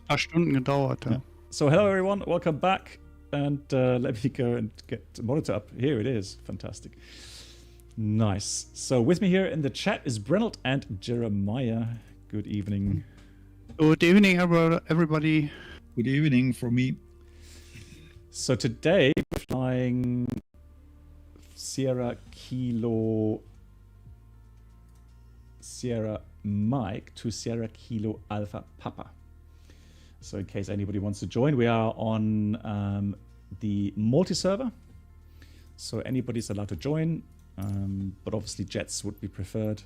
Paar Stunden gedauert, ja. So hello everyone, welcome back. And let me go and get the monitor up. Here it is. Fantastic. Nice. So with me here in the chat is Brennelt and Jeremiah. Good evening. Good evening, everybody. Good evening from me. So today we're flying Sierra Kilo Sierra Mike to Sierra Kilo Alpha Papa. So in case anybody wants to join, we are on the multi-server. So anybody's allowed to join, but obviously jets would be preferred.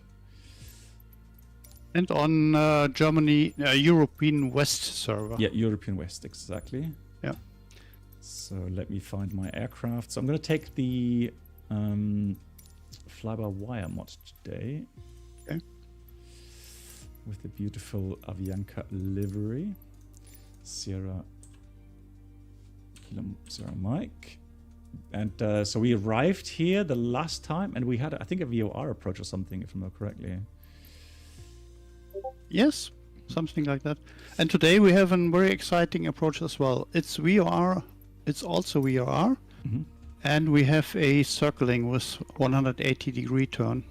And on Germany, European West server. Yeah, European West, exactly. Yeah. So let me find my aircraft. So I'm going to take the fly-by-wire mod today. Okay. With the beautiful Avianca livery. Sierra Kilo Sierra Mike. And so we arrived here the last time and we had, I think, a VOR approach or something, if I remember correctly. Yes, something like that. And today we have a very exciting approach as well. It's VOR, it's also VOR, and we have a circling with 180-degree turn.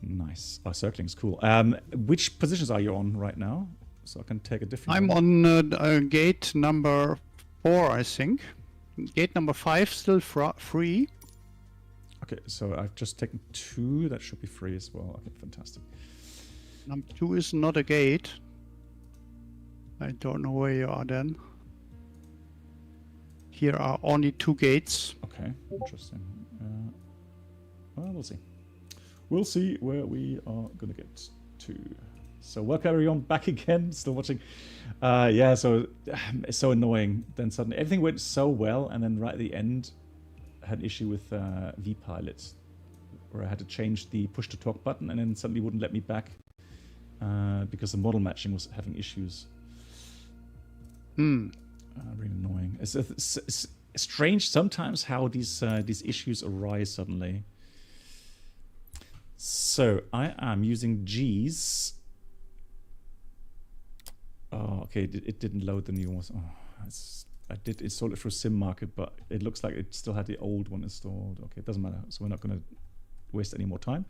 Nice. Oh, circling is cool. Which positions are you on right now? So I can take a different I'm one. on gate number 4, I think. Gate number 5 still free. Okay, so I've just taken 2. That should be free as well. Okay, fantastic. Number 2 is not a gate. I don't know where you are then. Here are only 2 gates. Okay, interesting. Well, we'll see. We'll see where we are going to get to. So welcome everyone back again, still watching. Yeah, so it's so annoying. Then suddenly everything went so well, and then right at the end, I had an issue with vPilot, where I had to change the push to talk button, and then suddenly wouldn't let me back because the model matching was having issues. Really annoying. It's strange sometimes how these issues arise suddenly. So I am using G's. Oh, okay, it didn't load the new ones. Oh, I did install it through Sim Market, but it looks like it still had the old one installed. Okay, it doesn't matter. So we're not going to waste any more time.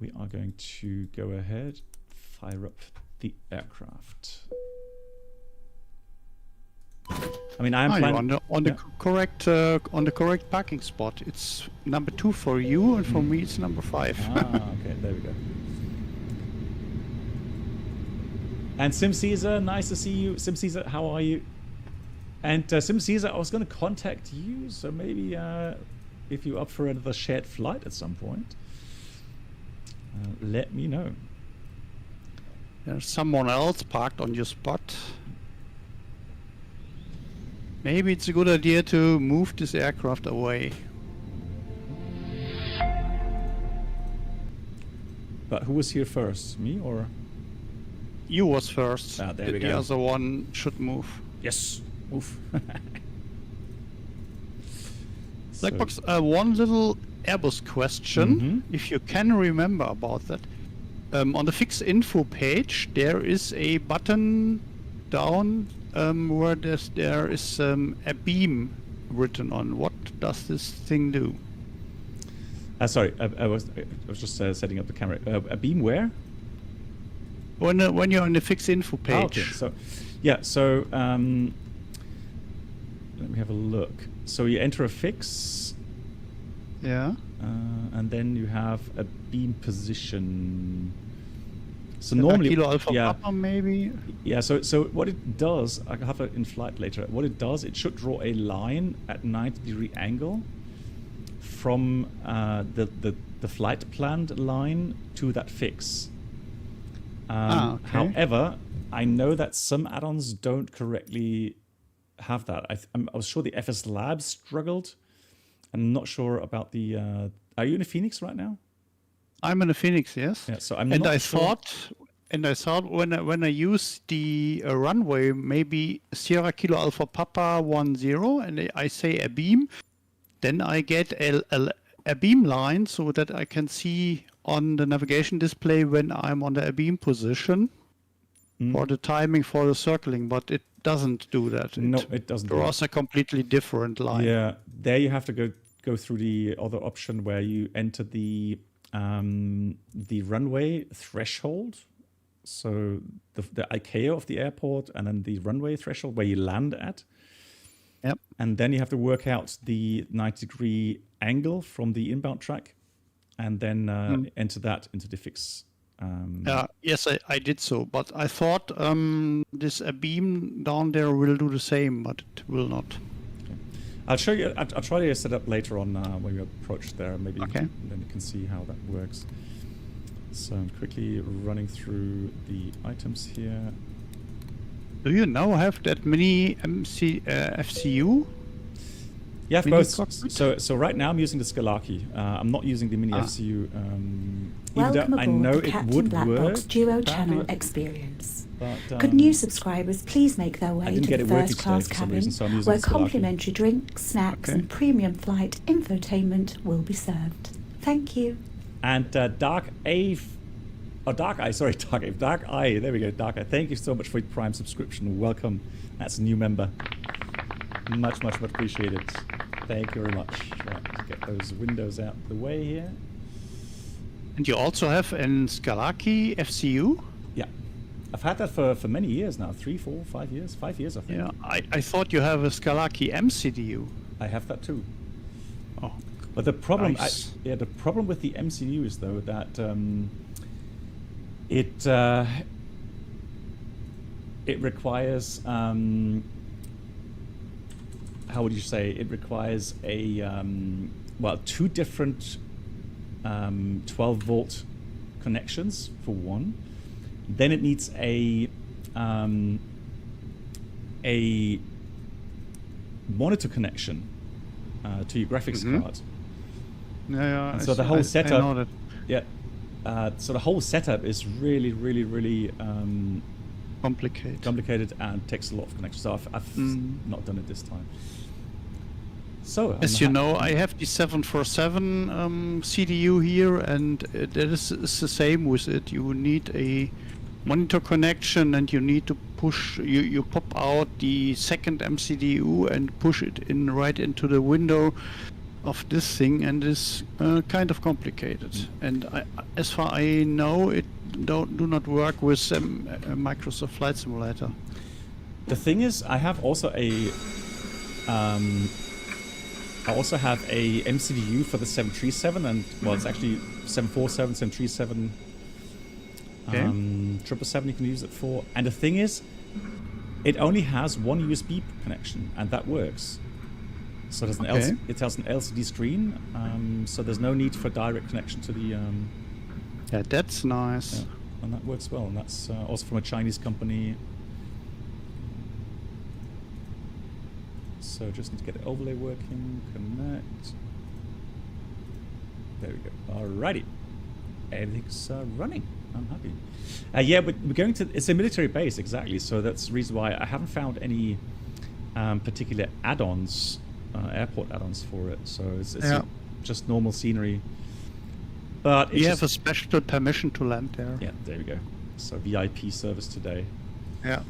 We are going to go ahead, fire up the aircraft. I mean, I am planning on the correct parking spot. It's number 2 for you, and for me it's number 5. Okay, there we go. And Sim Caesar, nice to see you. Sim Caesar, how are you? And Sim Caesar, I was going to contact you, so maybe if you're up for another shared flight at some point, let me know. There's someone else parked on your spot. Maybe it's a good idea to move this aircraft away. But who was here first, me or? You was first. Ah, there we go. The other one should move. Yes, move. Blackbox, one little Airbus question, if you can remember about that. On the fix info page, there is a button down where there is a beam written on. What does this thing do? Sorry, I was just setting up the camera. A beam where? When you're on the fix info page. Oh, okay. So, yeah. So let me have a look. So you enter a fix. Yeah. And then you have a beam position. So normally, Kilo Alpha Papa maybe. Yeah. So what it does, I have it in flight later. What it does, it should draw a line at 90-degree angle from the flight planned line to that fix. Okay. However, I know that some add-ons don't correctly have that. I was sure the FS Labs struggled. I'm not sure about the. Are you in a Phoenix right now? I'm in a Phoenix, yes. Yeah. So I'm and not I sure. thought when I use the runway, maybe Sierra Kilo Alpha Papa 10, and I say a beam, then I get a beam line so that I can see on the navigation display when I'm on the beam position. for the timing for the circling, but it doesn't do that. No, it doesn't. Draws a completely different line. Yeah, there you have to go through the other option where you enter the runway threshold. So the ICAO of the airport, and then the runway threshold where you land at. Yep. And then you have to work out the 90-degree angle from the inbound track, and then enter that into the fix. Yes, I did so, but I thought this beam down there will do the same, but it will not. Okay. I'll show you. I'll try to set up later on when we approach there. Maybe then you can see how that works. So I'm quickly running through the items here. Do you now have that mini FCU? Yeah, of course. So right now I'm using the SKAP. I'm not using the mini FCU. Welcome aboard I know the it Captain would Black work. Box Duo Channel experience. But, Could new subscribers please make their way to the first class cabin, so I'm using where SKAP. complimentary drinks, snacks, and premium flight infotainment will be served. Thank you. And Dark Eye, there we go, Dark Eye. Thank you so much for your Prime subscription. Welcome. That's a new member. Much appreciated. Thank you very much. Right, let's get those windows out the way here. And you also have an SKAP FCU? Yeah. I've had that for many years now. 3, 4, 5 years. 5 years, I think. Yeah, I thought you have a SKAP MCDU. I have that too. Oh, but the problem, nice. the problem with the MCU is though that it requires how would you say? It requires a two different 12-volt connections for one. Then it needs a monitor connection to your graphics card. Yeah. And so the whole setup. I know that. Yeah. So the whole setup is really complicated and takes a lot of connections. So I've not done it this time. So as you know, I have the 747 CDU here, and that is the same with it. You need a monitor connection, and you need to push. You pop out the second MCDU and push it in right into the window of this thing, and it's kind of complicated. And as far I know, it do not work with Microsoft Flight Simulator. The thing is, I have also a MCDU for the 737, and well, it's actually 747, 737, 777 you can use it for. And the thing is, it only has one USB connection, and that works. So there's it has an LCD screen, so there's no need for direct connection to the. Yeah, that's nice. Yeah, and that works well, and that's also from a Chinese company. So just need to get the overlay working. Connect. There we go. Alrighty, everything's running. I'm happy. Yeah, but we're going to. It's a military base, exactly. So that's the reason why I haven't found any particular add-ons. Airport add-ons for it, so it's just normal scenery. But you have a special permission to land there. Yeah, there we go. So VIP service today. Yeah.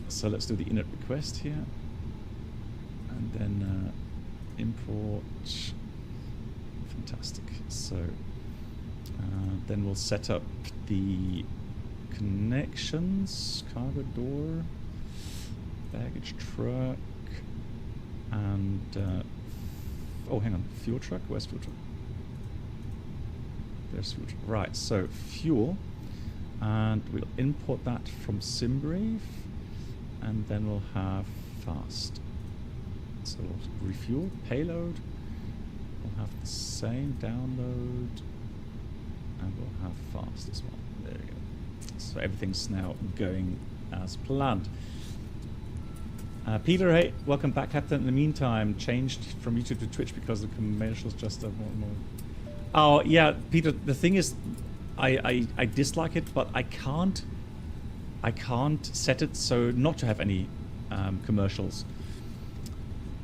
So let's do the init request here, and then import. Fantastic. So then we'll set up the connections, cargo door, baggage truck. And oh, hang on, fuel truck. Where's fuel truck? There's fuel truck. Right. So fuel, and we'll import that from SimBrave, and then we'll have fast. So we'll refuel payload. We'll have the same download, and we'll have fast as well. There we go. So everything's now going as planned. Peter, hey, welcome back, Captain. In the meantime, changed from YouTube to Twitch because the commercials just more and more. Oh yeah, Peter. The thing is, I dislike it, but I can't set it so not to have any commercials.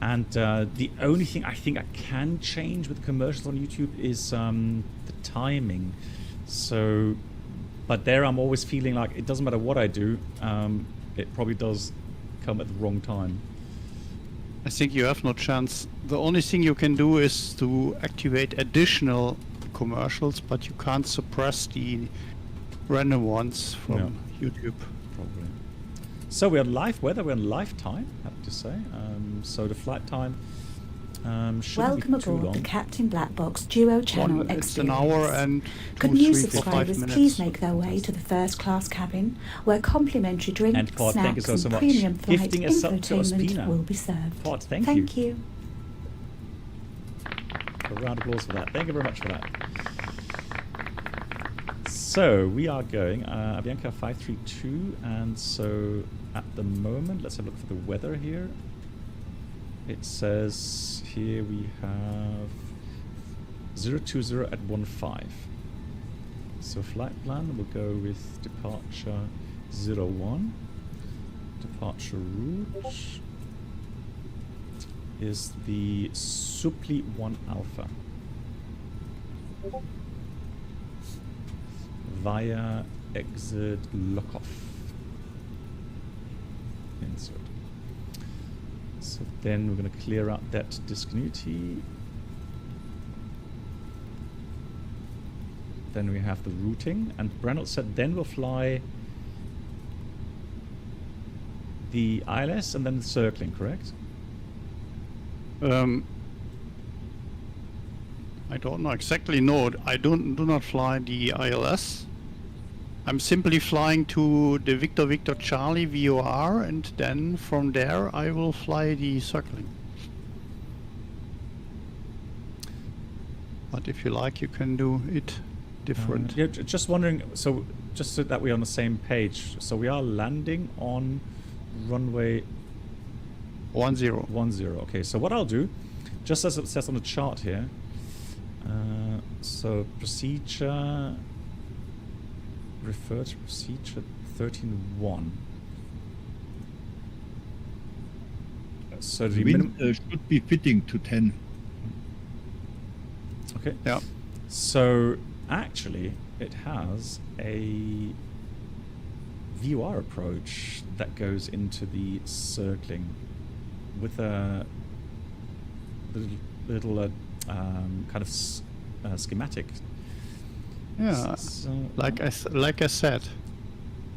And the only thing I think I can change with commercials on YouTube is the timing. So But there I'm always feeling like it doesn't matter what I do, it probably does come at the wrong time. I think you have no chance. The only thing you can do is to activate additional commercials, but you can't suppress the random ones from YouTube. Probably. So we're on live weather, we're on live time, I have to say. So the flight time shouldn't Welcome be too aboard long. the Captain Black Box Duo Channel It's Experience. an hour and Could 2, new 3, 4, 5 subscribers minutes. please make their way to the first class cabin, where complimentary drinks, And Pod, thank you snacks, so and much. premium flight Gifting a sub to infotainment Ospina. will be served. Pod, thank you. A round of applause for that. Thank you very much for that. So we are going Avianca 532, and so at the moment, let's have a look for the weather here. It says here we have 020 at 15. So flight plan, we'll go with departure 01. Departure route is the Suppli 1 Alpha via exit Lockoff. Insert. So then we're going to clear out that discontinuity. Then we have the routing, and Brennell said then we'll fly the ILS and then the circling, correct? I don't know exactly. No, I do not fly the ILS. I'm simply flying to the Victor Victor Charlie VOR, and then from there I will fly the circling. But if you like, you can do it different. Yeah, just wondering, so just so that we're on the same page, so we are landing on runway 10. 10. Okay, so what I'll do, just as it says on the chart here, so procedure, refer to procedure 13.1. So the Wind should be fitting to 10. Okay. Yeah. So actually, it has a VOR approach that goes into the circling with a little kind of schematic. Yeah. So, Like I said.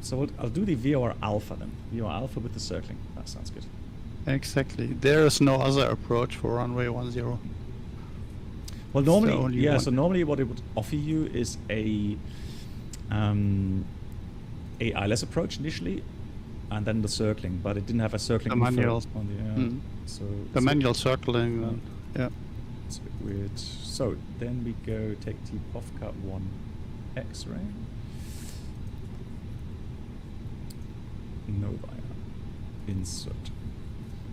So I'll do the VOR Alpha then. VOR Alpha with the circling. That sounds good. Exactly. There is no other approach for runway 10. Well, the normally, only yeah. one. So normally, what it would offer you is a ILS approach initially, and then the circling. But it didn't have a circling The info manual. on the so The manual circling. Yeah. It's a bit weird. So then we go take Takeoff cut 1 X-ray. No via insert.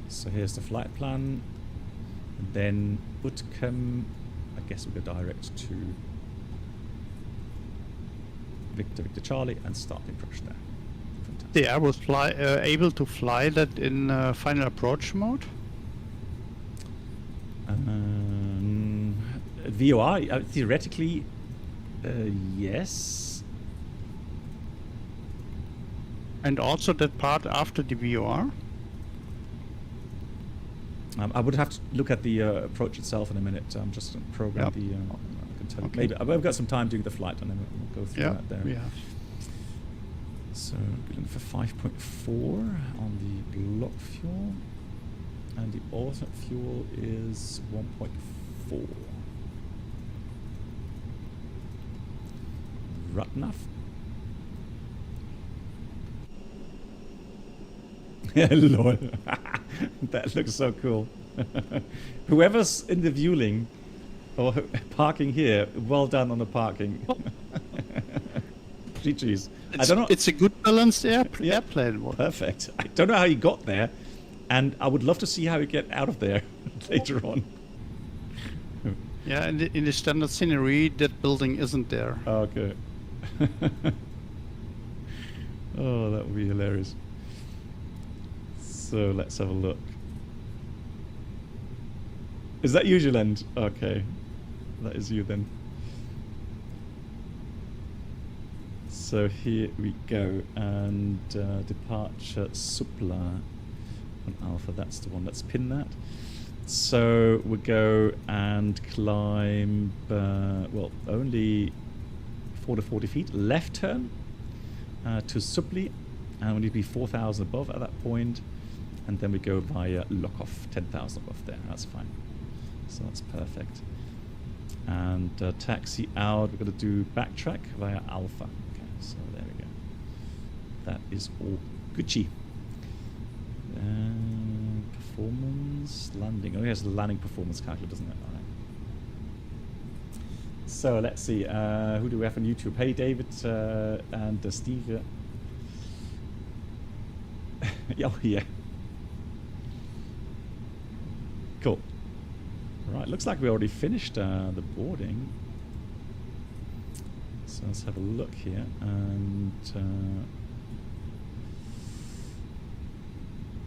So here's the flight plan. And then Utcombe, I guess we go direct to Victor Victor Charlie and start the approach there. Fantastic. The Airbus fly able to fly that in final approach mode? VOR, theoretically, yes. And also that part after the VOR? I would have to look at the approach itself in a minute. I'm just going to program Yep. the. I can tell you. Okay. Maybe I've got some time doing the flight, and then we'll go through Yeah, that there. we have. So we're looking for 5.4 on the block fuel, and the alternate fuel is 1.4. Right enough. Lol. That looks so cool. Whoever's in the viewing or parking here, well done on the parking. GG's. I don't know. It's a good balanced airplane. Perfect. I don't know how you got there, and I would love to see how you get out of there later on. Yeah, in the standard scenery, that building isn't there. Okay. Oh, that would be hilarious. So let's have a look. Is that you, Julend? Okay. That is you then. So here we go, and departure Supla on Alpha, that's the one, let's pin that. So we go and climb, well, only 40 feet, left turn to Supli, and we need to be 4,000 above at that point, and then we go via Lock-off, 10,000 above there, that's fine. So that's perfect. And taxi out, we're going to do backtrack via Alpha. Okay, so there we go. That is all Gucci. Performance, landing. Oh, yes, the landing performance calculator, doesn't it? All right. So let's see. Who do we have on YouTube? Hey, David and Steve. Oh, yeah. Cool. Right, looks like we already finished the boarding. So let's have a look here. And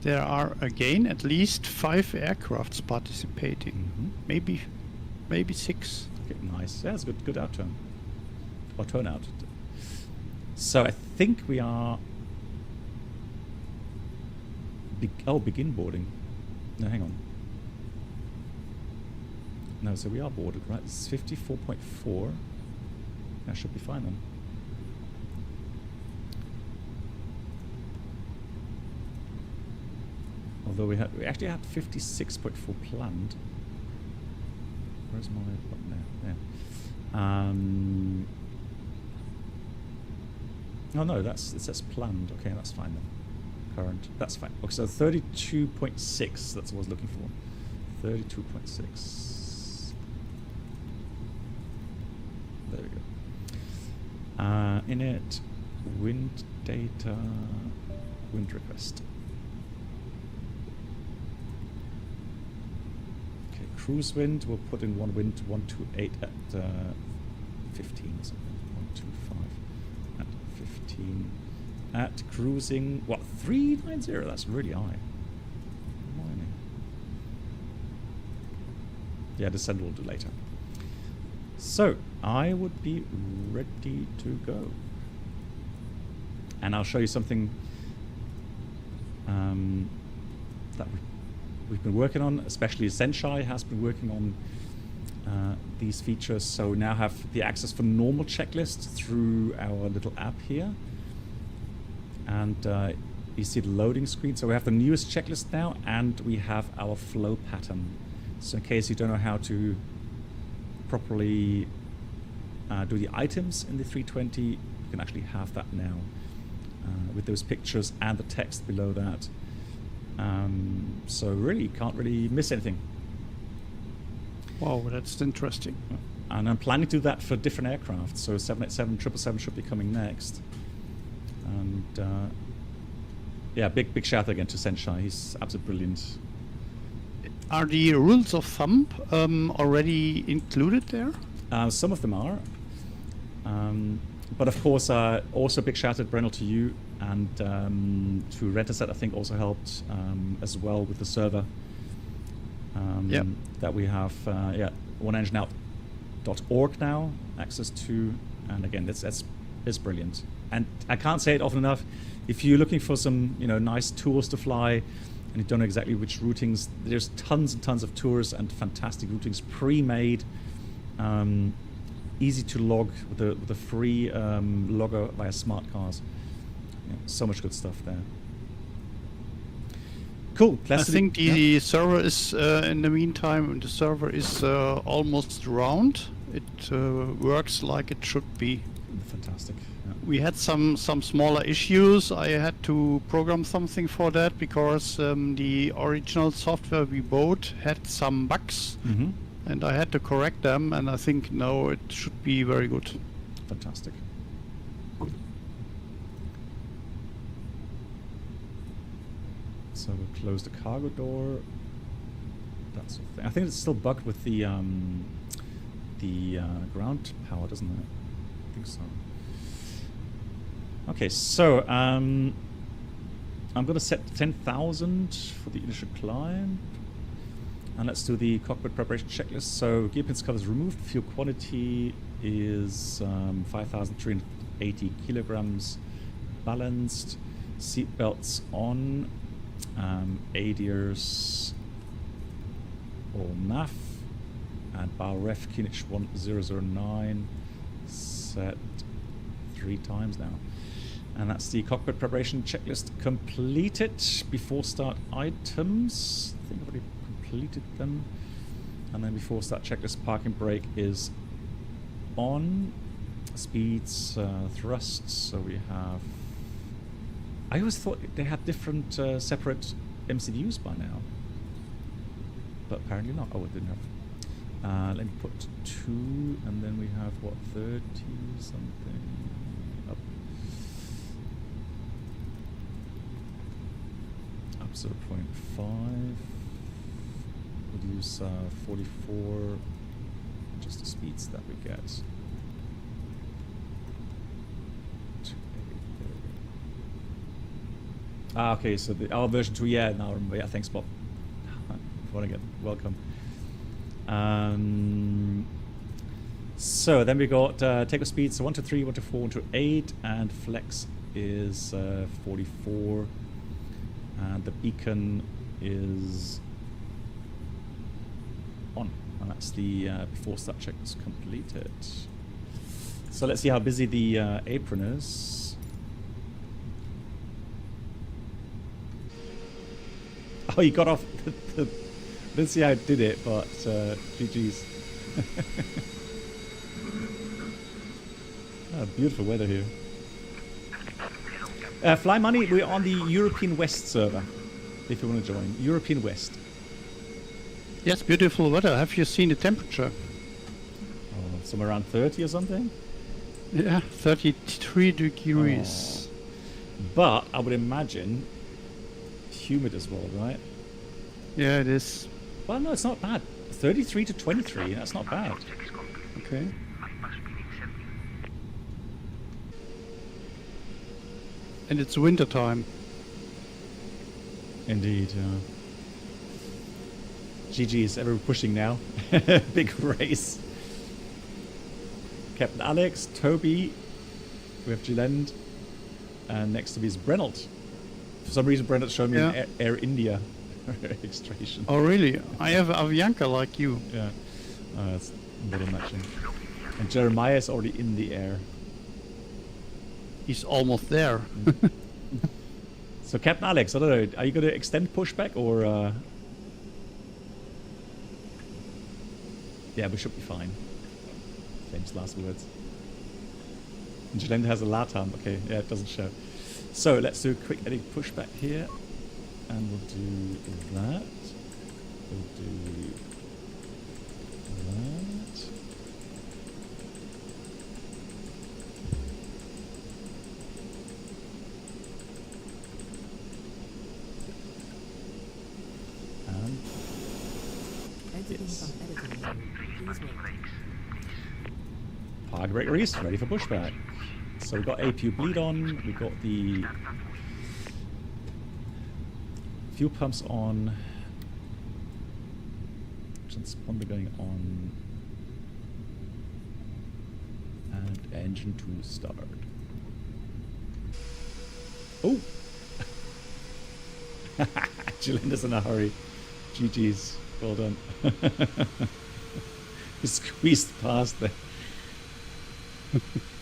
there are again at least 5 aircrafts participating. Maybe 6. Okay, nice. Yeah, it's a good outturn. Or turnout. So I think we are... begin boarding. No, hang on. No, so we are boarded, right? It's 54.4. That should be fine then. Although we actually had 56.4 planned. Where's my button there? There. Oh no, it says planned. Okay, that's fine then. Current, that's fine. Okay, so 32.6. That's what I was looking for. 32.6. There we go. Init, wind data, wind request. Okay, cruise wind, we'll put in one wind, 128 at 15 or something. 125 at 15. At cruising, what, 390? That's really high. Mining. Yeah, descend we'll do later. So, I would be ready to go. And I'll show you something that we've been working on, especially Senshai has been working on these features. So we now have the access for normal checklists through our little app here. And you see the loading screen. So we have the newest checklist now, and we have our flow pattern. So in case you don't know how to properly do the items in the 320, you can actually have that now with those pictures and the text below that. So really, you can't really miss anything. Wow, that's interesting. And I'm planning to do that for different aircraft. So 787, 777 should be coming next. And yeah, big shout out again to Senshai. He's absolutely brilliant. Are the rules of thumb already included there? Some of them are. But of course, also big shout out, Brennel, to you, and to Rentaset, I think also helped as well with the server that we have. oneengineout.org now access to, and again, it's brilliant. And I can't say it often enough. If you're looking for some nice tours to fly, and you don't know exactly which routings, there's tons and tons of tours and fantastic routings pre-made. Easy to log with a free logger via smart cars. Yeah, so much good stuff there. Cool. I think the server is in the meantime. The server is almost round. It works like it should be. Fantastic. Yeah. We had some smaller issues. I had to program something for that because the original software we bought had some bugs. And I had to correct them, and I think now it should be very good. Fantastic. So we'll close the cargo door. That sort of thing. I think it's still bugged with the ground power, doesn't it? I think so. Okay, so I'm going to set 10,000 for the initial climb. And let's do the cockpit preparation checklist. So gear pins covers removed. Fuel quantity is 5,300 80 kilograms, balanced, seatbelts on, ADIRS or NAF, and bow ref Kinich 1009 set 3 times now. And that's the cockpit preparation checklist completed. Before start items, I think I've already completed them. And then before start checklist, parking brake is on. Speeds, thrusts, so we have... I always thought they had different separate MCDUs by now. But apparently not. Oh, it didn't have... let me put 2, and then we have, what, 30 something? Up 0.5. We'll use 44, just the speeds that we get. Okay, so our version 2, yeah, now I remember. Yeah, thanks, Bob. Again, welcome. So then we got takeoff speeds, so 1 to 3, 1 to 4, 1 to 8, and flex is 44, and the beacon is on, and that's the before start check is completed. So let's see how busy the apron is. Oh, you got off the didn't see how I did it, but GG's. Oh, beautiful weather here. Fly Money, we're on the European West server, if you want to join. European West. Yes, beautiful weather. Have you seen the temperature? Oh, somewhere around 30 or something? Yeah, 33 degrees. Oh. But I would imagine humid as well, right? Yeah, it is. Well, no, it's not bad. 33 to 23, that's not bad. Okay. And it's winter time. Indeed, yeah. GG's, everyone pushing now. Big race. Captain Alex, Toby, we have Gilend, and next to me is Brennelt. For some reason, Brennelt showed me an Air India registration. Oh, really? I have Avianca like you. Yeah. That's better matching. And Jeremiah is already in the air. He's almost there. So, Captain Alex, I don't know, are you going to extend pushback or... Yeah, we should be fine. Famous last words. And Jolenda has a LATAM. Okay, yeah, it doesn't show. So, let's do a quick edit pushback here. And we'll do that. We'll do that. And yes. Park brake release, ready for pushback. So we've got APU bleed on, we've got the fuel pumps on, transponder going on, and engine to start. Oh! Jilinda's in a hurry. GG's, well done. You squeezed past there.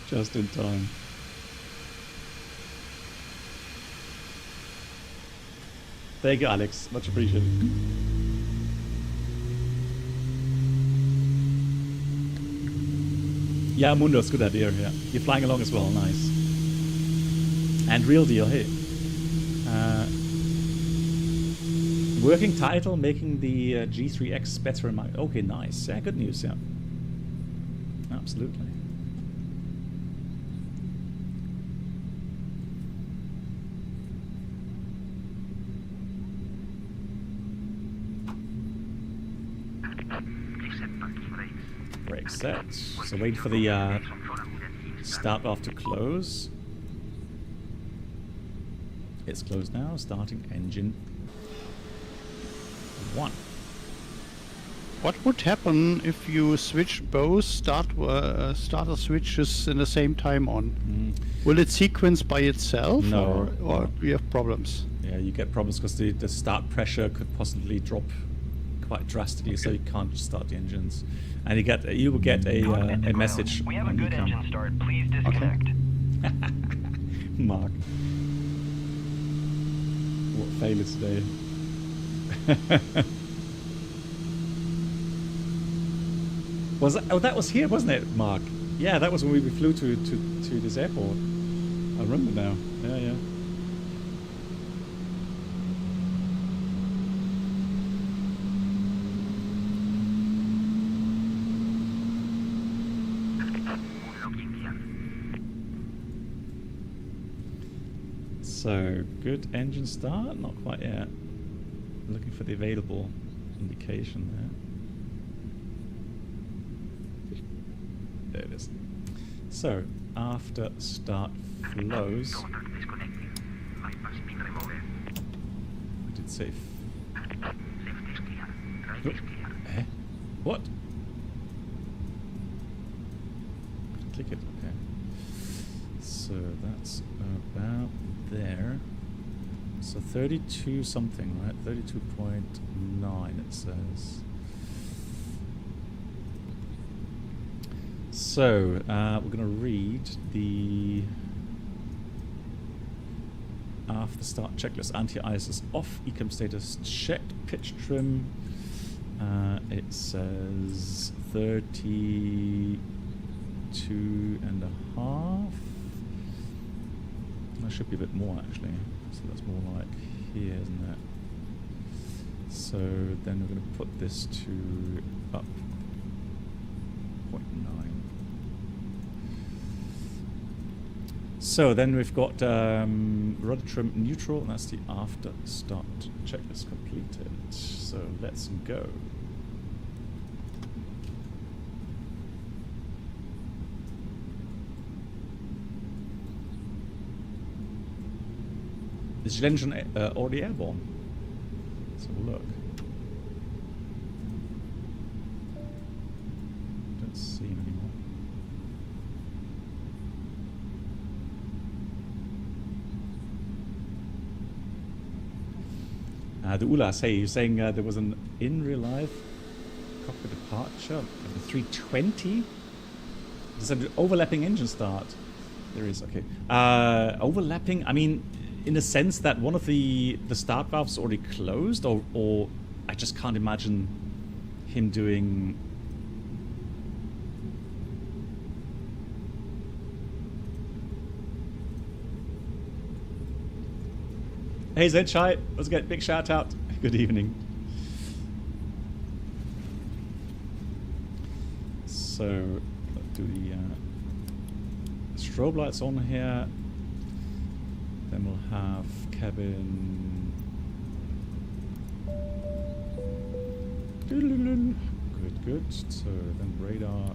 Just in time. Thank you, Alex. Much appreciated. Yeah, Mundo's good idea. Yeah, you're flying along as well. Nice. And real deal. Hey, working title, making the G3X better in mind. Okay, nice. Yeah, good news. Yeah, absolutely. Brake set. So wait for the start off to close. It's closed now. Starting engine 1. What would happen if you switch both starter switches in the same time on? Will it sequence by itself, No. or do you have problems? Yeah, you get problems because the start pressure could possibly drop quite drastically, so you can't start the engines. And you will get a message. We have a good engine start. Please disconnect. Mark. What failure today. That was here, wasn't it, Mark? Yeah, that was when we flew to this airport. I remember now. Yeah. So, good engine start? Not quite yet. Looking for the available indication there. There it is. So, after start flows, we did say. Eh? What? Click it. Okay. So that's about there. So 32 something, right? 32.9 it says. So, we're going to read the after start checklist. Anti-ice is off, ecam status checked, pitch trim. It says 32.5. That should be a bit more actually. So that's more like here, isn't it? So then we're going to put this to up 0.9. So then we've got rudder trim neutral, and that's the after start checklist completed. So let's go. Is the engine already airborne? Let's have a look. Don't see him anymore. The Ulas, hey, you're saying there was an in real life cockpit departure of the 320? There's an overlapping engine start. There is, okay. Overlapping, I mean, in the sense that one of the start valves already closed, or I just can't imagine him doing. Hey Zedshai, let's get a big shout out. Good evening. So let's do the strobe lights on here. Then we'll have cabin. Good. So then radar,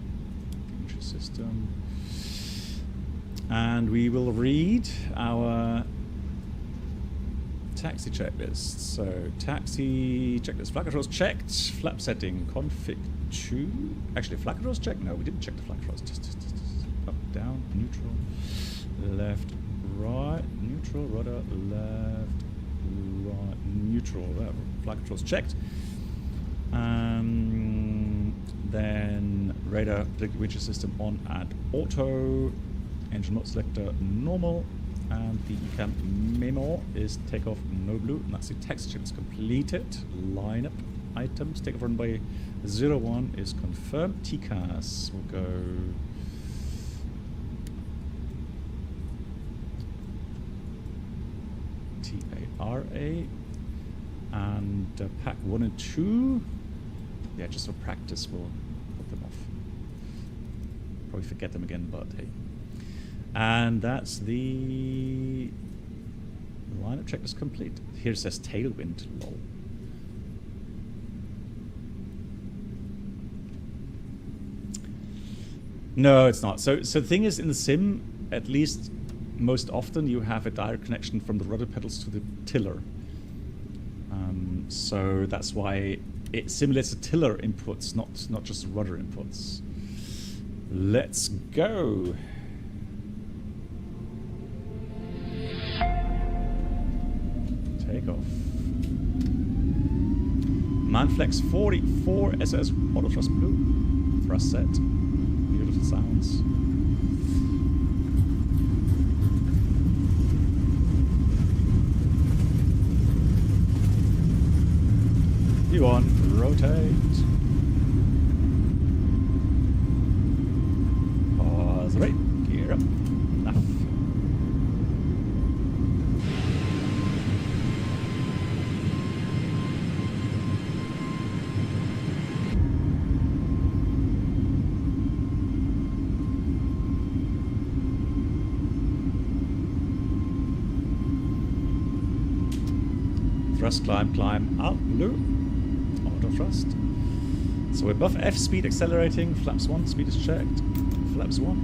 entry system. And we will read our taxi checklist. So taxi checklist. Flight controls checked. Flap setting. Config 2. Actually, flight controls checked? No, we didn't check the flight controls. Just up, down, neutral, left, right, neutral, rudder, left, right, neutral. Flight controls checked. Then radar predicted winch system on and auto. Engine mode selector normal. And the ECAM memo is takeoff no blue. And that's the text checklist completed. Lineup items. Takeoff runway 01 is confirmed. TCAS will go. TARA and pack 1 and 2. Yeah, just for practice, we'll put them off. Probably forget them again, but hey. And that's the lineup checklist complete. Here it says tailwind, lol. No, it's not. So the thing is, in the sim, at least most often you have a direct connection from the rudder pedals to the tiller. So that's why it simulates the tiller inputs, not just the rudder inputs. Let's go. Takeoff. Manflex 44 SS auto thrust blue. Thrust set. Beautiful sounds. You on, rotate. Pause, right, gear up. Enough. Thrust, climb, up, blue. Auto thrust. So we're above F speed accelerating, flaps 1, speed is checked. Flaps 1.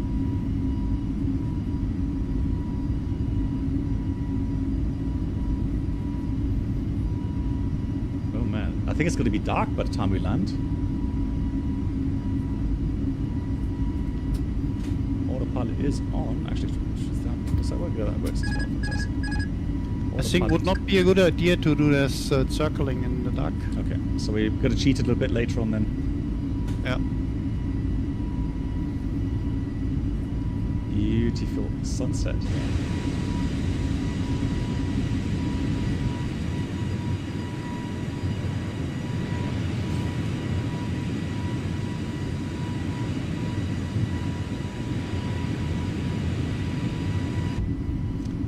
Oh man, I think it's going to be dark by the time we land. Autopilot is on. Actually, does that work? Yeah, that works as well. Fantastic. I think would not be a good idea to do this circling in the dark. Okay, so we're going to cheat a little bit later on then. Yeah. Beautiful sunset.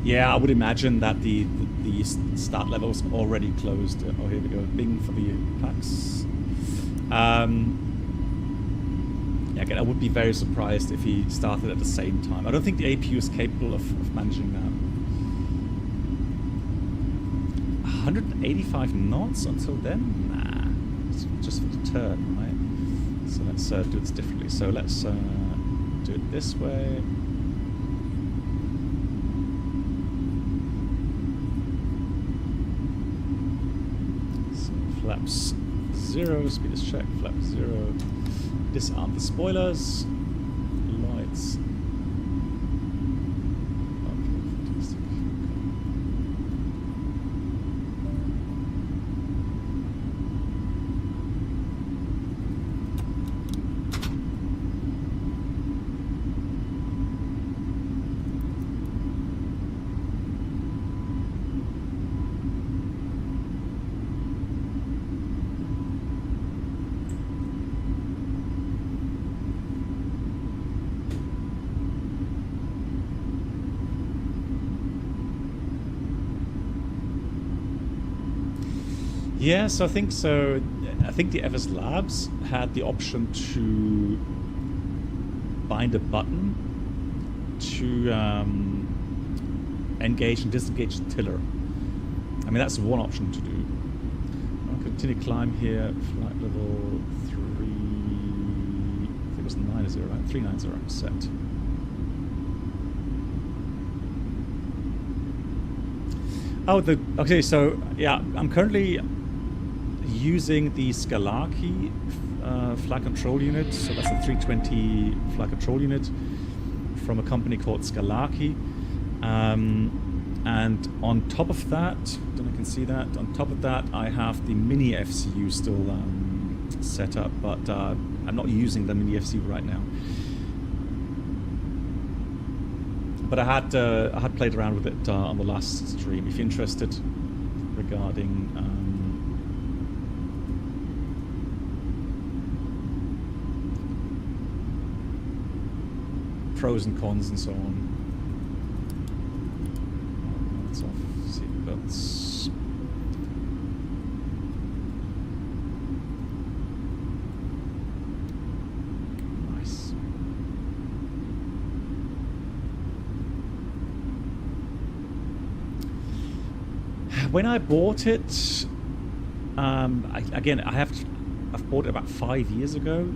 Yeah, I would imagine that the start level is already closed. Oh, here we go. Bing for the packs. Yeah, again, I would be very surprised if he started at the same time. I don't think the APU is capable of managing that. 185 knots until then? Nah, it's just for the turn, right? So let's do this differently. So let's do it this way. Flaps 0, speed is checked, flaps 0. Disarm the spoilers. Lights. Okay, fantastic. Yes, I think so. I think the FS Labs had the option to bind a button to engage and disengage the tiller. I mean, that's one option to do. I'll continue climb here. Flight level 3. I think it was 90, right? 390 set. Oh, okay. So yeah, I'm currently using the SKAP flight control unit. So that's a 320 flight control unit from a company called SKAP. And on top of that, I don't know if you can see that, on top of that I have the mini FCU still set up, but I'm not using the mini FCU right now. But I had played around with it on the last stream. If you're interested regarding pros and cons and so on. Lights off, seatbelts. Nice. When I bought it, I've bought it about 5 years ago,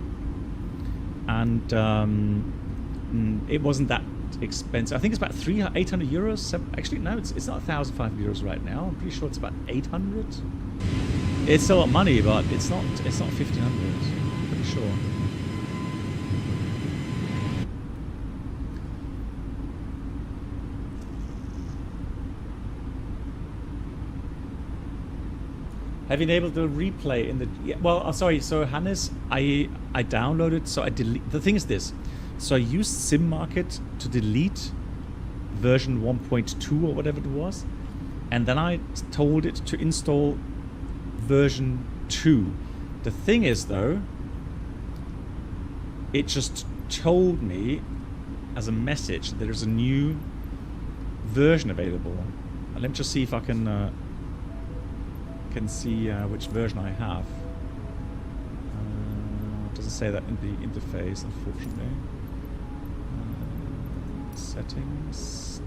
and it wasn't that expensive. I think it's about 800 euros. Actually, no, it's not 1,500 euros right now. I'm pretty sure it's about 800. It's a lot of money, but it's not 1,500. I'm pretty sure. Have you enabled the replay in the? Yeah, well, sorry. So Hannes, I downloaded. So I delete. The thing is this. So I used SimMarket to delete version 1.2 or whatever it was, and then I told it to install version 2. The thing is though, it just told me as a message that there's a new version available. Let me just see if I can see which version I have. Doesn't say that in the interface, unfortunately. Settings.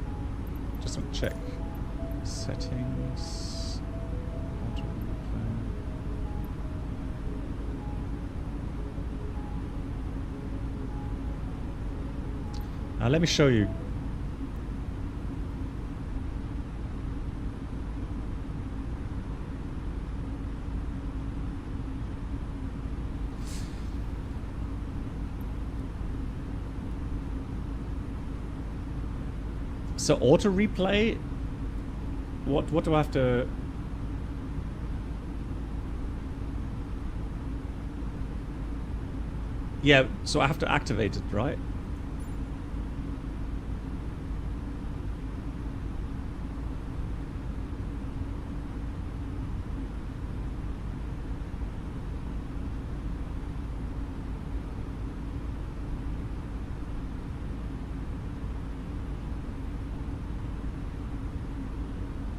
Just want to check. Settings. Auto replay. Let me show you. So auto replay, what do I have to? Yeah, so I have to activate it, right?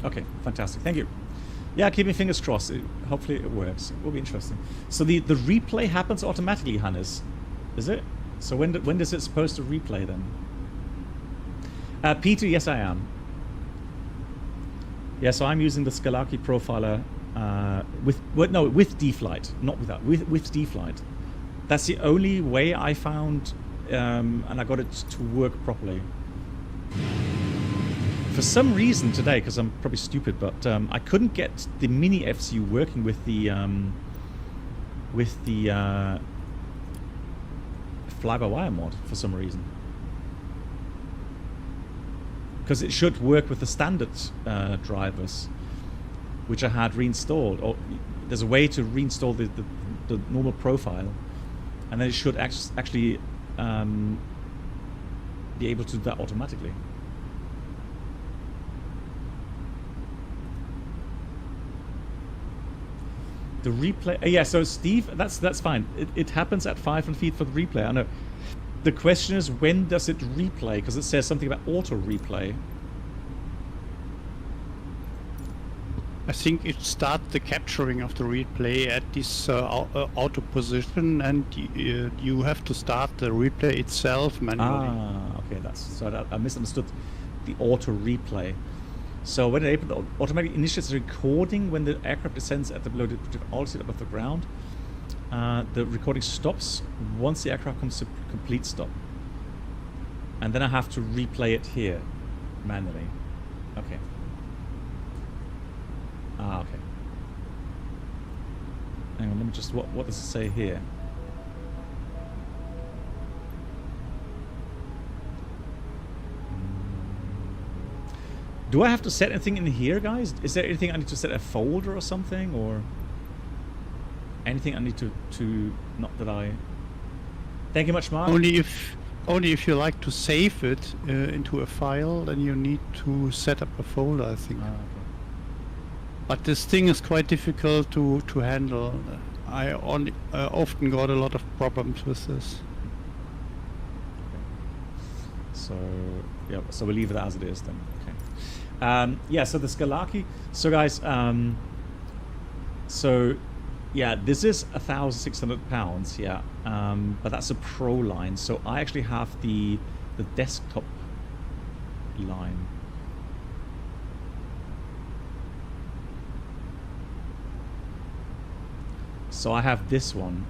Okay, fantastic. Thank you. Yeah, keep my fingers crossed. Hopefully it works. It will be interesting. So the replay happens automatically, Hannes, is it? So when is it supposed to replay then? Peter, yes I am. Yeah, so I'm using the Scalaki profiler with D-Flight, not without, with D-Flight. That's the only way I found, and I got it to work properly. For some reason today, because I'm probably stupid, but I couldn't get the mini FCU working with the fly-by-wire mod for some reason. Because it should work with the standard drivers, which I had reinstalled. Or there's a way to reinstall the normal profile, and then it should actually be able to do that automatically. The replay, yeah. So Steve, that's fine. It happens at 500 feet for the replay. I know. The question is, when does it replay? Because it says something about auto replay. I think it starts the capturing of the replay at this auto position, and you have to start the replay itself manually. Ah, okay. I misunderstood the auto replay. So when it automatically initiates recording when the aircraft descends at the below the altitude above the ground, the recording stops once the aircraft comes to complete stop, and then I have to replay it here manually. Okay. Ah, okay. Hang on, let me just. What does it say here? Do I have to set anything in here, guys? Is there anything I need to set a folder or something, or anything I need to not that I? Thank you much, Mark. Only if you like to save it into a file, then you need to set up a folder, I think. Ah, okay. But this thing is quite difficult to handle. I often got a lot of problems with this. So yeah, so we'll leave it as it is then. Okay. Yeah, so the Scalaki. So guys, so yeah, this is 1,600 pounds. Yeah, but that's a pro line. So I actually have the desktop line. So I have this one,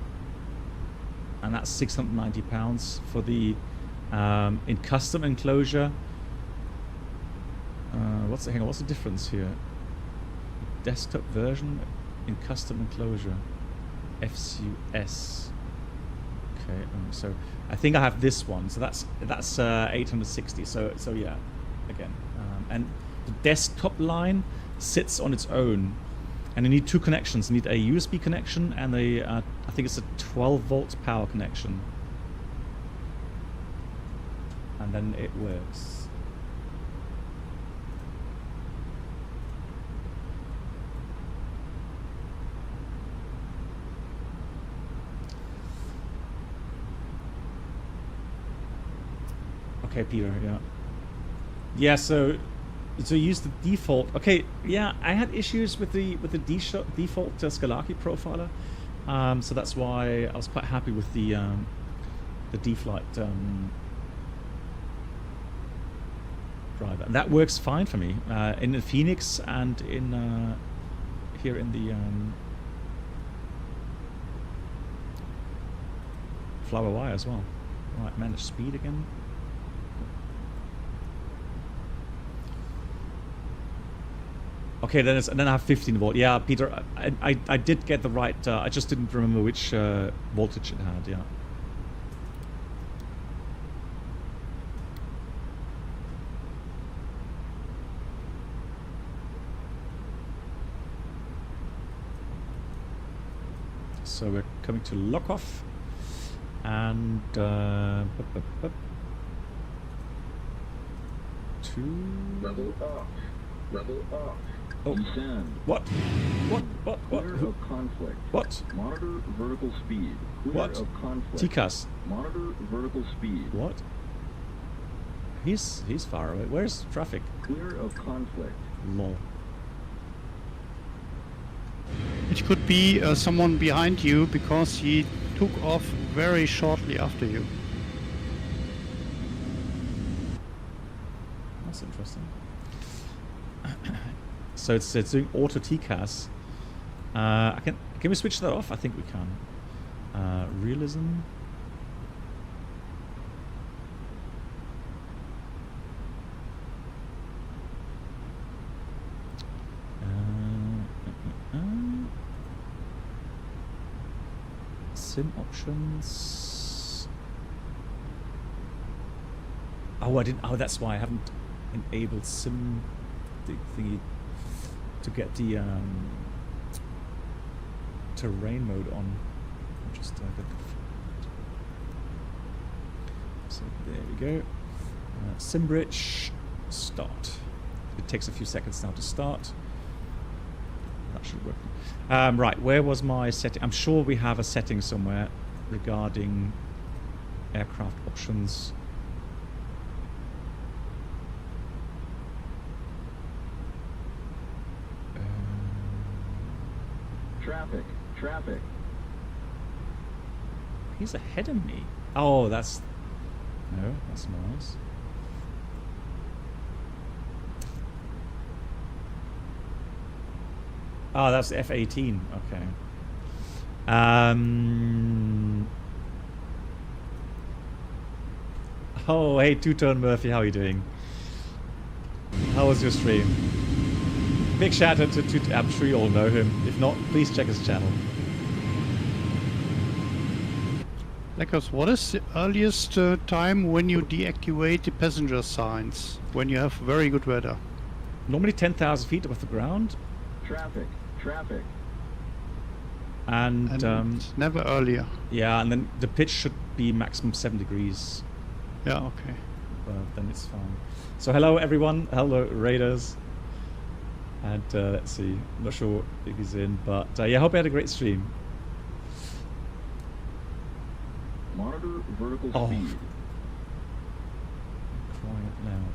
and that's 690 pounds for the in custom enclosure. What's the difference here? Desktop version. in custom enclosure. FCUS. Okay, so I think I have this one. So that's 860. So yeah, again, and the desktop line sits on its own, and you need two connections. You need a USB connection and a I think it's a 12-volt power connection, and then it works. Okay, Peter. Yeah. Yeah. So use the default. Okay. Yeah, I had issues with the default Scalaki profiler. So that's why I was quite happy with the D-Flight driver. And that works fine for me in the Phoenix and in here in the Flower Y as well. Right, manage speed again. Okay, then I have 15 volt. Yeah, Peter, I did get the right. I just didn't remember which voltage it had. Yeah. So we're coming to lock off, and Level off. Level off. Oh. Descend. What? Clear of conflict. What? Monitor vertical speed. Clear What? of conflict. TCAS. Monitor vertical speed. What? He's far away. Where's traffic? Clear of conflict. Lol. It could be someone behind you because he took off very shortly after you. That's interesting. So it's doing auto TCAS. Can we switch that off? I think we can. Realism. Sim options. Oh, I didn't. Oh, that's why I haven't enabled sim thingy to get the terrain mode on. Just get the. So there we go. SimBridge start. It takes a few seconds now to start. That should work. Right, where was my setting? I'm sure we have a setting somewhere regarding aircraft options. Traffic. He's ahead of me. Oh, that's... No, that's nice. Oh, that's F-18. Okay. Oh, hey, Two-Tone Murphy, how are you doing? How was your stream? Big shout out to I'm sure you all know him. If not, please check his channel. Leckers, what is the earliest time when you deactivate the passenger signs when you have very good weather? Normally 10,000 feet above the ground. Traffic. And never earlier. Yeah, and then the pitch should be maximum 7 degrees. Yeah, okay. Then it's fine. So hello everyone, hello Raiders. And let's see, I'm not sure if he's in, but yeah, I hope you had a great stream. Monitor vertical Oh. speed. Crying out loud.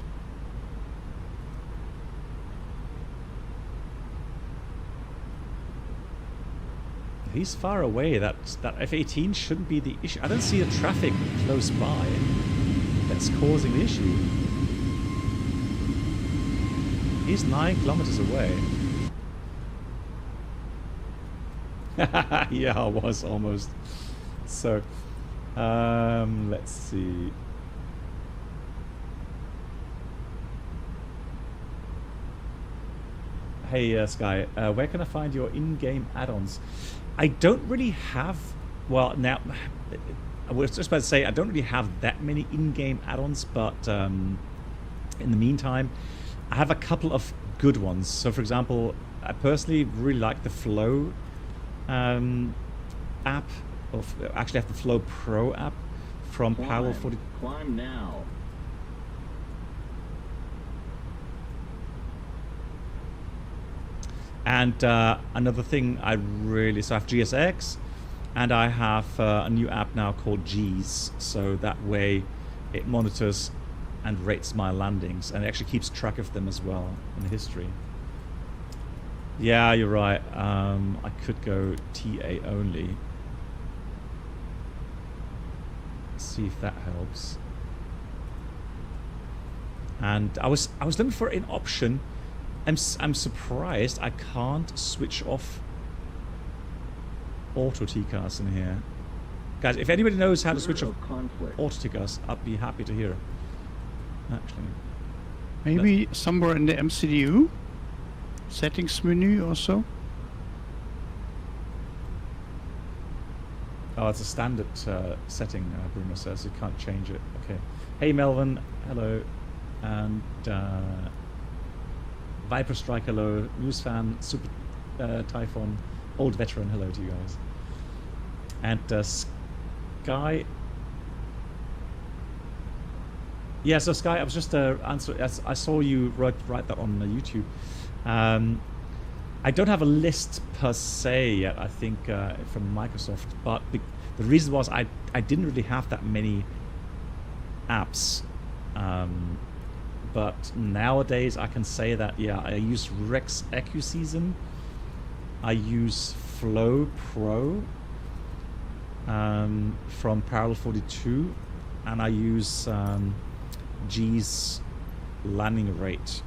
He's far away. That F-18 shouldn't be the issue. I don't see the traffic close by that's causing the issue. He's 9 kilometers away. Yeah, I was almost. So, let's see. Hey, Sky, where can I find your in-game add-ons? I don't really have... Well, now... I was just about to say, I don't really have that many in-game add-ons, but in the meantime, I have a couple of good ones. So, for example, I personally really like the Flow app. Actually, I have the Flow Pro app from Parallel 40. Climb now. And another thing I really... So I have GSX, and I have a new app now called G's. So that way it monitors and rates my landings, and it actually keeps track of them as well in history. Yeah, you're right. I could go TA only. See if that helps. And I was looking for an option. I'm surprised I can't switch off auto TCAS in here. Guys, if anybody knows how to switch off auto TCAS, I'd be happy to hear. Actually, Maybe somewhere in the MCDU settings menu or so. Oh, it's a standard setting, Bruno says. You can't change it. Okay. Hey, Melvin. Hello. And Viper Strike, hello. News fan, Super Typhon, Old Veteran, hello to you guys. And Sky. Yeah, so Sky, I was just answering. I saw you write that on YouTube. I don't have a list per se yet, I think, from Microsoft, but the reason was I didn't really have that many apps. But nowadays I can say that, yeah, I use Rex EcuSeason, I use Flow Pro from Parallel 42, and I use G's landing rate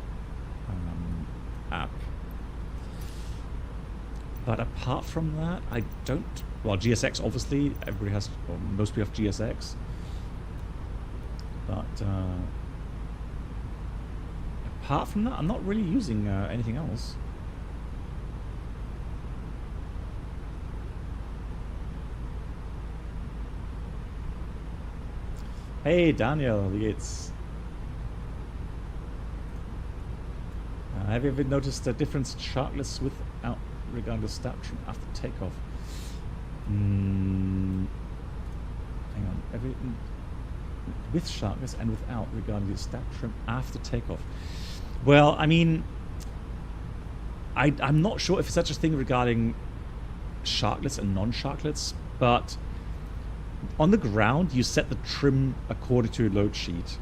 app. But apart from that, I don't... Well, GSX, obviously, everybody has... Well, most people have GSX. But apart from that, I'm not really using anything else. Hey, Daniel, wie geht's? Have you ever noticed a difference in sharkless without regarding the stat trim after takeoff? Hang on. With sharkless and without regarding the stat trim after takeoff. Well, I mean, I'm not sure if it's such a thing regarding sharklets and non-sharklets, but on the ground you set the trim according to your load sheet.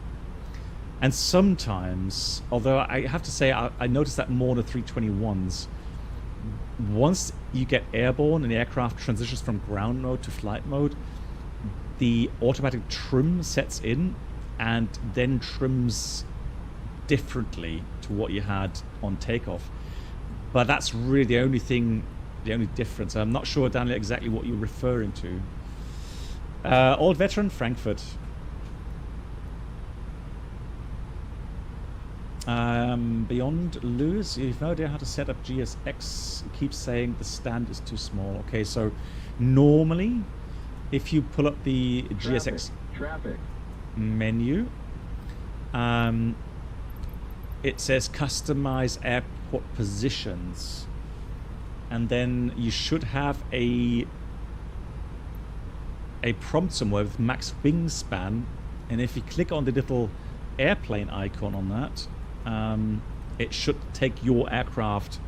And sometimes, although I have to say I noticed that more on the 321s, once you get airborne and the aircraft transitions from ground mode to flight mode, the automatic trim sets in and then trims differently to what you had on takeoff. But that's really the only thing, the only difference. I'm not sure, Daniel, exactly what you're referring to. Old Veteran, Frankfurt. Beyond Lewis, you have no idea how to set up GSX. It keeps saying the stand is too small. Okay, so normally, if you pull up the GSX menu, it says customize airport positions, and then you should have a prompt somewhere with max wingspan, and if you click on the little airplane icon on that, it should take your aircraft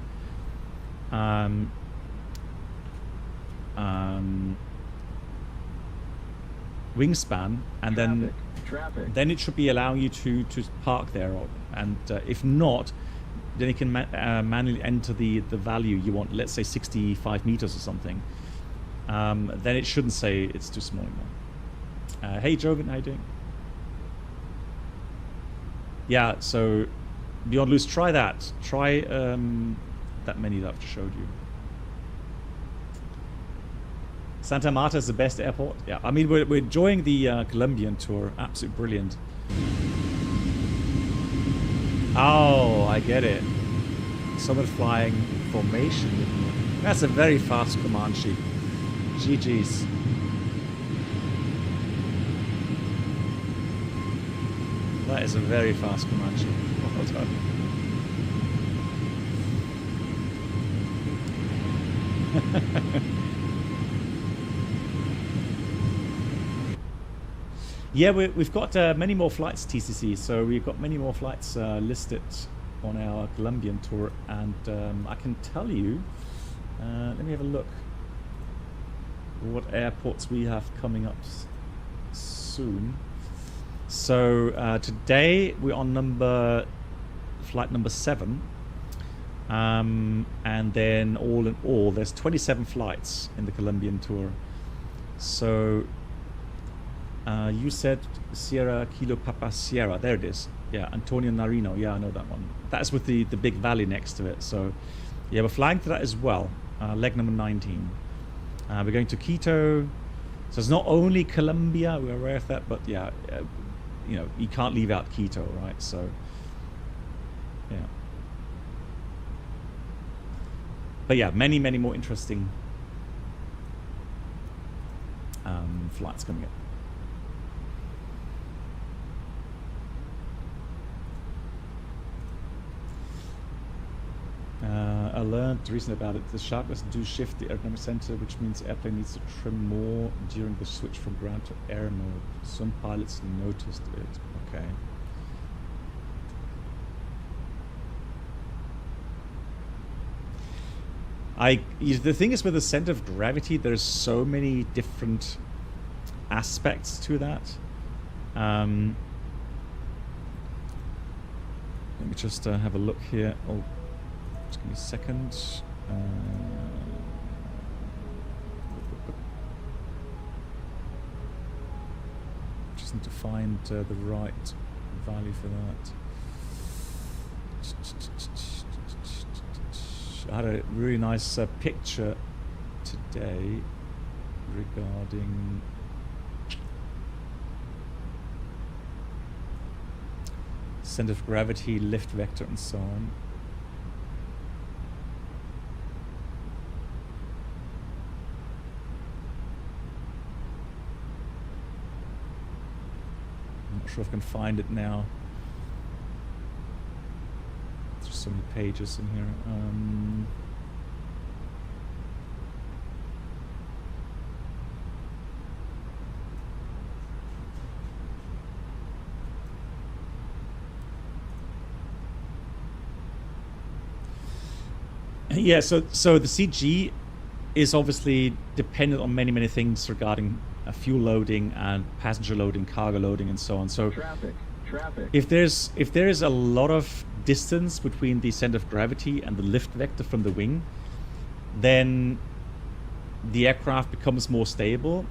wingspan, and then it should be allowing you to park there, and if not, then you can manually enter the value you want, let's say 65 meters or something. Then it shouldn't say it's too small anymore. Hey Jogan, how you doing? Yeah, so Beyond Loose, try that. Try that menu that I've just showed you. Santa Marta is the best airport. Yeah, I mean, we're enjoying the Colombian tour. Absolutely brilliant. Oh, I get it. solid flying formation. That's a very fast command sheet. GG's. That is a very fast command sheet. Well done. Yeah, we've got many more flights, TCC. So we've got many more flights listed on our Colombian tour, and I can tell you. Let me have a look. What airports we have coming up soon. So today we're on flight number 7, and then all in all, there's 27 flights in the Colombian tour. So. You said Sierra Kilo Papa Sierra. There it is. Yeah, Antonio Narino. Yeah, I know that one. That's with the big valley next to it. So, yeah, we're flying to that as well. Leg number 19. We're going to Quito. So it's not only Colombia. We're aware of that, but yeah, you know, you can't leave out Quito, right? So, yeah. But yeah, many more interesting flights coming up. I learned recently about it. The shark doesn't do shift the aerodynamic center, which means the airplane needs to trim more during the switch from ground to air mode. Some pilots noticed it. Okay. The thing is, with the center of gravity, there's so many different aspects to that. Let me just have a look here. Oh. Just give me a second. Just need to find the right value for that. I had a really nice picture today regarding center of gravity, lift vector, and so on. Not sure if I can find it now. There's so many pages in here. Yeah, so the CG is obviously dependent on many things regarding fuel loading and passenger loading, cargo loading, and so on. So Traffic. if there is a lot of distance between the center of gravity and the lift vector from the wing, then the aircraft becomes more stable,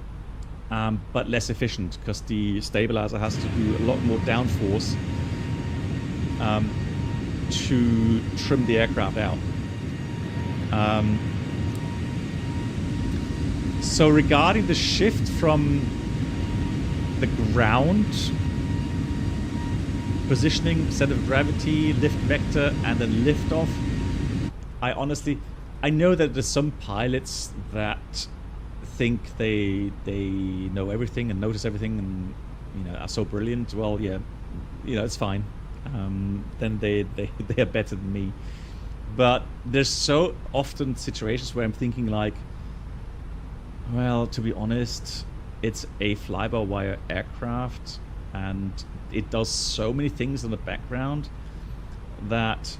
but less efficient, because the stabilizer has to do a lot more downforce to trim the aircraft out. So regarding the shift from the ground positioning, center of gravity, lift vector, and then lift off, I know that there's some pilots that think they know everything and notice everything and, you know, are so brilliant. Well, yeah, you know, it's fine. Then they are better than me. But there's so often situations where I'm thinking like, well, to be honest, it's a fly-by-wire aircraft, and it does so many things in the background that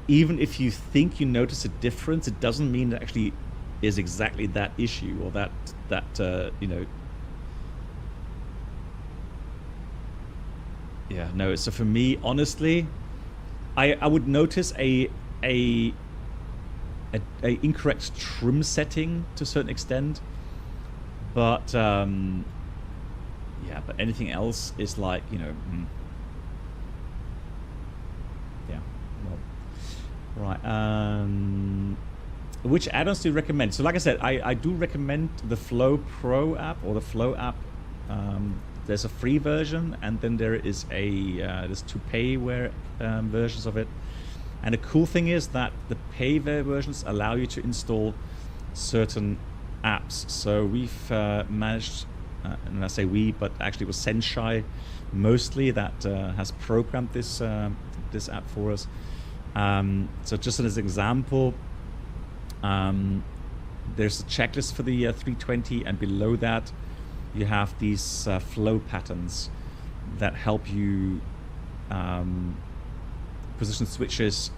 even if you think you notice a difference, it doesn't mean it actually is exactly that issue or that you know. Yeah, no. So for me, honestly, I would notice a incorrect trim setting to a certain extent, but yeah, but anything else is like, you know, yeah, well, right. Which add-ons do you recommend? So like I said, I do recommend the Flow Pro app or the Flow app. There's a free version, and then there is there's two payware versions of it. And the cool thing is that the payware versions allow you to install certain apps. So we've managed, and I say we, but actually it was Senshai mostly that has programmed this this app for us. So just as an example, there's a checklist for the 320, and below that you have these flow patterns that help you position switches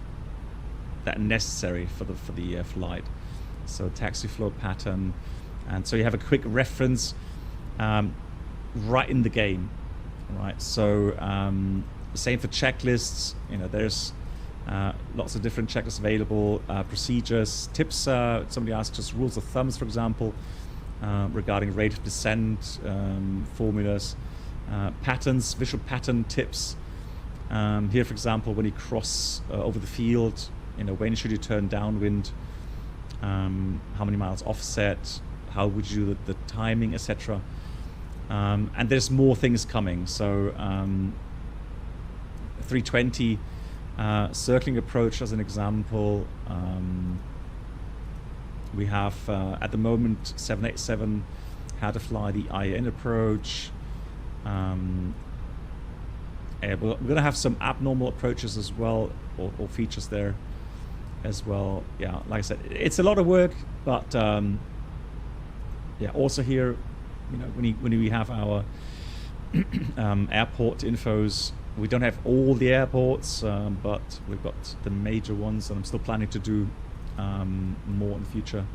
that are necessary for the flight. So taxi flow pattern, and so you have a quick reference right in the game, right? So same for checklists. You know, there's lots of different checklists available, procedures, tips. Somebody asked us rules of thumbs, for example, regarding rate of descent, formulas, patterns, visual pattern tips. Here, for example, when you cross over the field, you know, when should you turn downwind, how many miles offset, how would you do the timing, etc. And there's more things coming. So 320 circling approach as an example. We have at the moment 787 how to fly the IN approach. We're going to have some abnormal approaches as well, or features there as well. Yeah, like I said, it's a lot of work, but yeah, also here, you know, when we have our airport infos, we don't have all the airports, but we've got the major ones, and I'm still planning to do more in the future.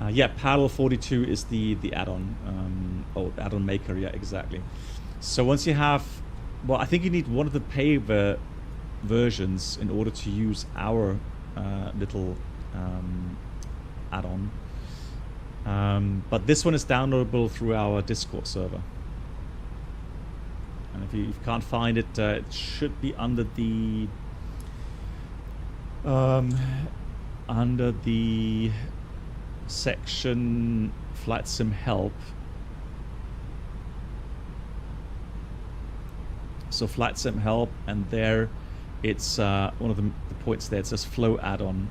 Yeah, Paddle 42 is the add-on, or add-on maker. Yeah, exactly. So once you have, well, I think you need one of the payware versions in order to use our little add-on. But this one is downloadable through our Discord server. And if you can't find it, it should be under the section Flight Sim Help. So Flight Sim Help, and there it's one of the points there. It says Flow Add-on.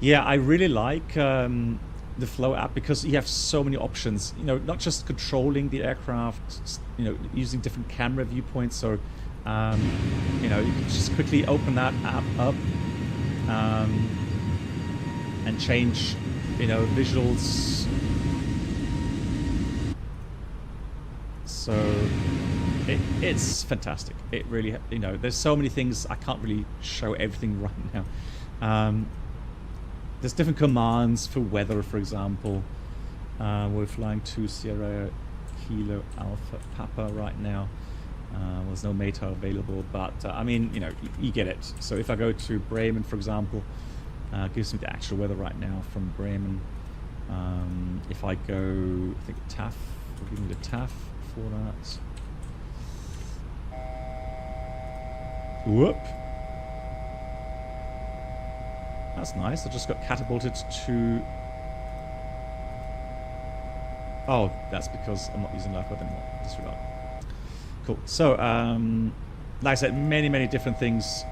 Yeah, I really like the Flow app because you have so many options. You know, not just controlling the aircraft, you know, using different camera viewpoints. So, you know, you can just quickly open that app up and change, you know, visuals. So it's fantastic. It really, you know, there's so many things. I can't really show everything right now. There's different commands for weather, for example. We're flying to Sierra Kilo Alpha Papa right now. There's no META available, but I mean, you know, you get it. So if I go to Bremen, for example, gives me the actual weather right now from Bremen. If I go, I think TAF, will give me the TAF for that. Whoop. That's nice. I just got catapulted to... Oh, that's because I'm not using life weapon anymore. Disregard. Cool. So, like I said, many different things.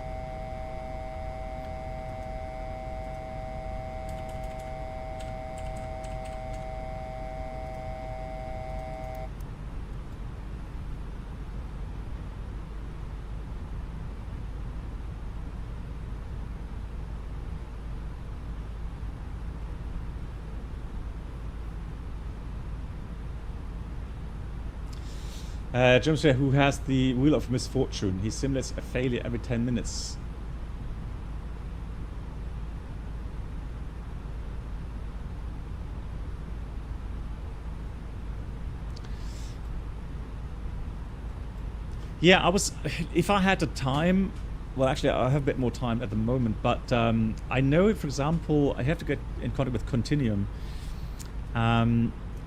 James, who has the Wheel of Misfortune? He simulates a failure every 10 minutes. Yeah, if I had the time, well, actually, I have a bit more time at the moment, but I know, for example, I have to get in contact with Continuum.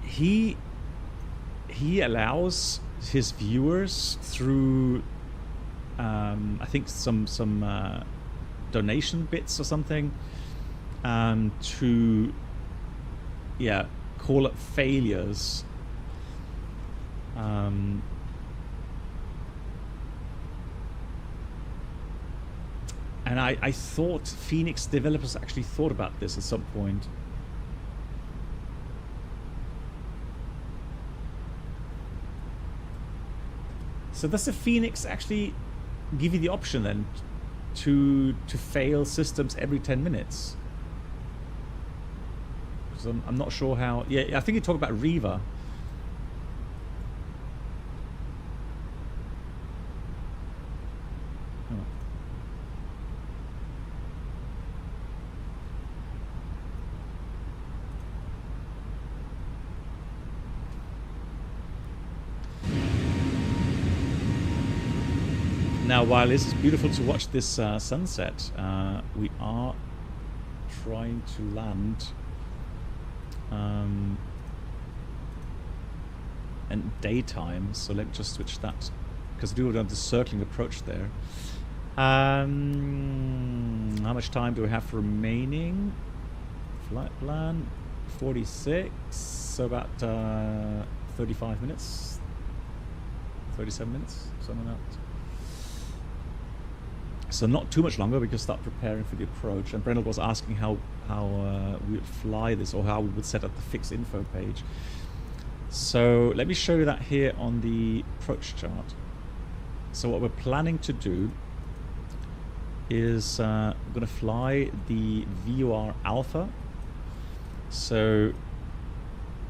He allows his viewers through I think some donation bits or something to call up failures And I thought Phoenix developers actually thought about this at some point. So does the Phoenix actually give you the option then to fail systems every 10 minutes? Because I'm not sure how... Yeah, I think you talk about Riva. Now, while it is beautiful to watch this sunset, we are trying to land in daytime. So let me just switch that, because we do have the circling approach there. How much time do we have remaining? Flight plan 46, so about 35 minutes, 37 minutes, something like that. So not too much longer. We can start preparing for the approach. And Brendel was asking how we would fly this, or how we would set up the fixed info page. So let me show you that here on the approach chart. So what we're planning to do is we're going to fly the VUR Alpha. So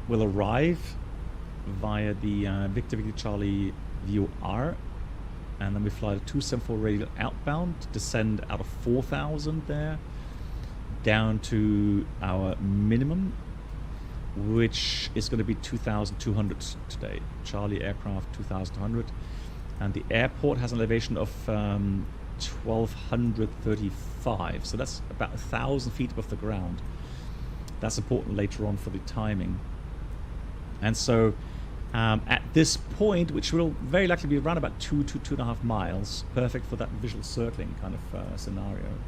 we'll arrive via the Victor Charlie VUR. And then we fly the 274 radial outbound, descend out of 4,000 there, down to our minimum, which is going to be 2,200 today. Charlie aircraft 2,200. And the airport has an elevation of 1,235. So that's about 1,000 feet above the ground. That's important later on for the timing. And so... at this point, which will very likely be around about 2 to 2.5 miles, perfect for that visual circling kind of scenario.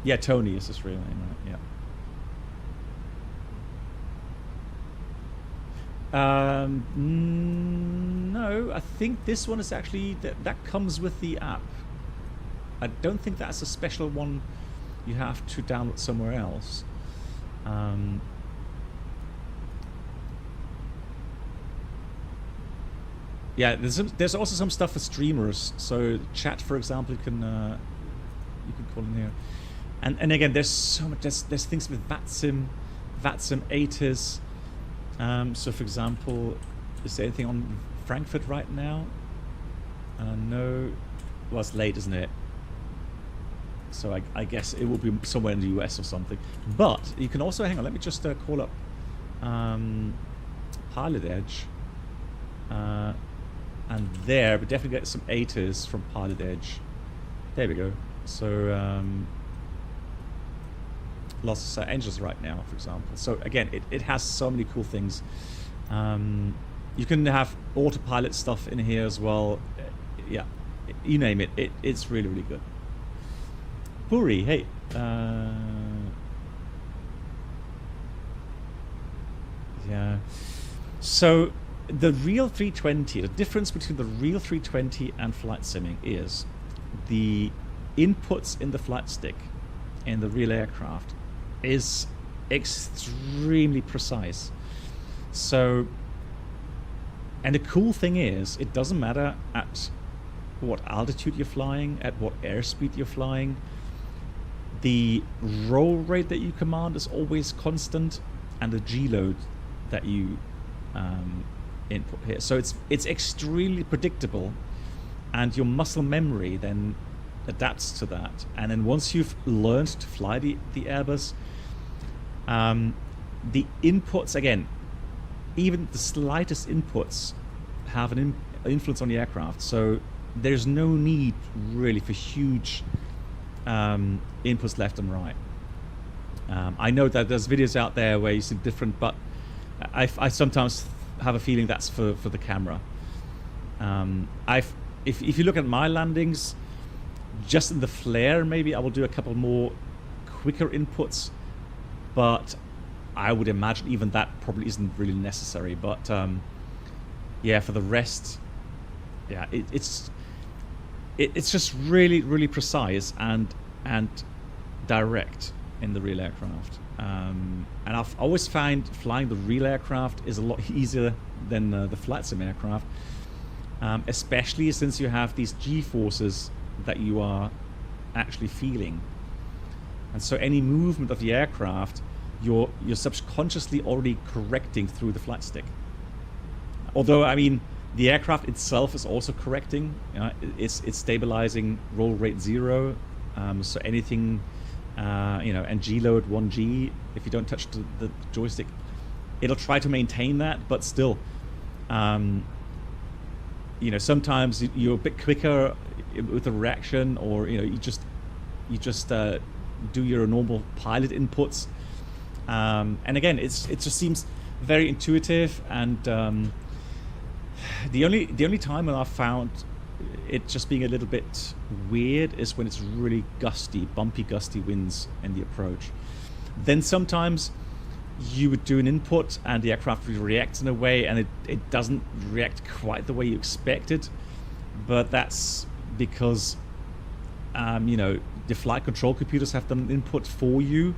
Yeah, Tony is his real name, right? Yeah. No, I think this one is actually that comes with the app. I don't think that's a special one you have to download somewhere else. Yeah, there's also some stuff for streamers. So chat, for example, you can call in here, and again, there's so much. There's things with VATSIM ATIS. So for example, is there anything on Frankfurt right now? No. Well, it's late, isn't it? So I guess it will be somewhere in the US or something. But you can also, hang on, let me just call up Pilot Edge. And there, we definitely get some ATIS from Pilot Edge. There we go. So lots of engines right now, for example. So again, it has so many cool things. You can have autopilot stuff in here as well. Yeah, you name it. It's really, really good. Puri, hey. Yeah. So the real 320, the difference between the real 320 and flight simming is the inputs in the flight stick in the real aircraft is extremely precise. So, and the cool thing is, it doesn't matter at what altitude you're flying, at what airspeed you're flying. The roll rate that you command is always constant, and the G load that you input here. So it's extremely predictable, and your muscle memory then adapts to that. And then once you've learned to fly the Airbus, the inputs, again, even the slightest inputs have an influence on the aircraft. So there's no need really for huge inputs left and right. I know that there's videos out there where you see different, but I sometimes have a feeling that's for the camera. If you look at my landings, just in the flare, maybe I will do a couple more quicker inputs, but I would imagine even that probably isn't really necessary. But yeah, for the rest, yeah, it's just really precise and direct in the real aircraft. And I've always found flying the real aircraft is a lot easier than the flight sim aircraft, especially since you have these G-forces that you are actually feeling. And so any movement of the aircraft, you're subconsciously already correcting through the flight stick. Although, I mean, the aircraft itself is also correcting. It's stabilizing roll rate 0. So anything, and G load 1G, if you don't touch the joystick, it'll try to maintain that, but still, sometimes you're a bit quicker with the reaction, or you just do your normal pilot inputs, and again, it just seems very intuitive. And the only time when I found it just being a little bit weird is when it's really bumpy gusty winds in the approach. Then sometimes you would do an input and the aircraft reacts in a way, and it doesn't react quite the way you expected, but that's because the flight control computers have done an input for you,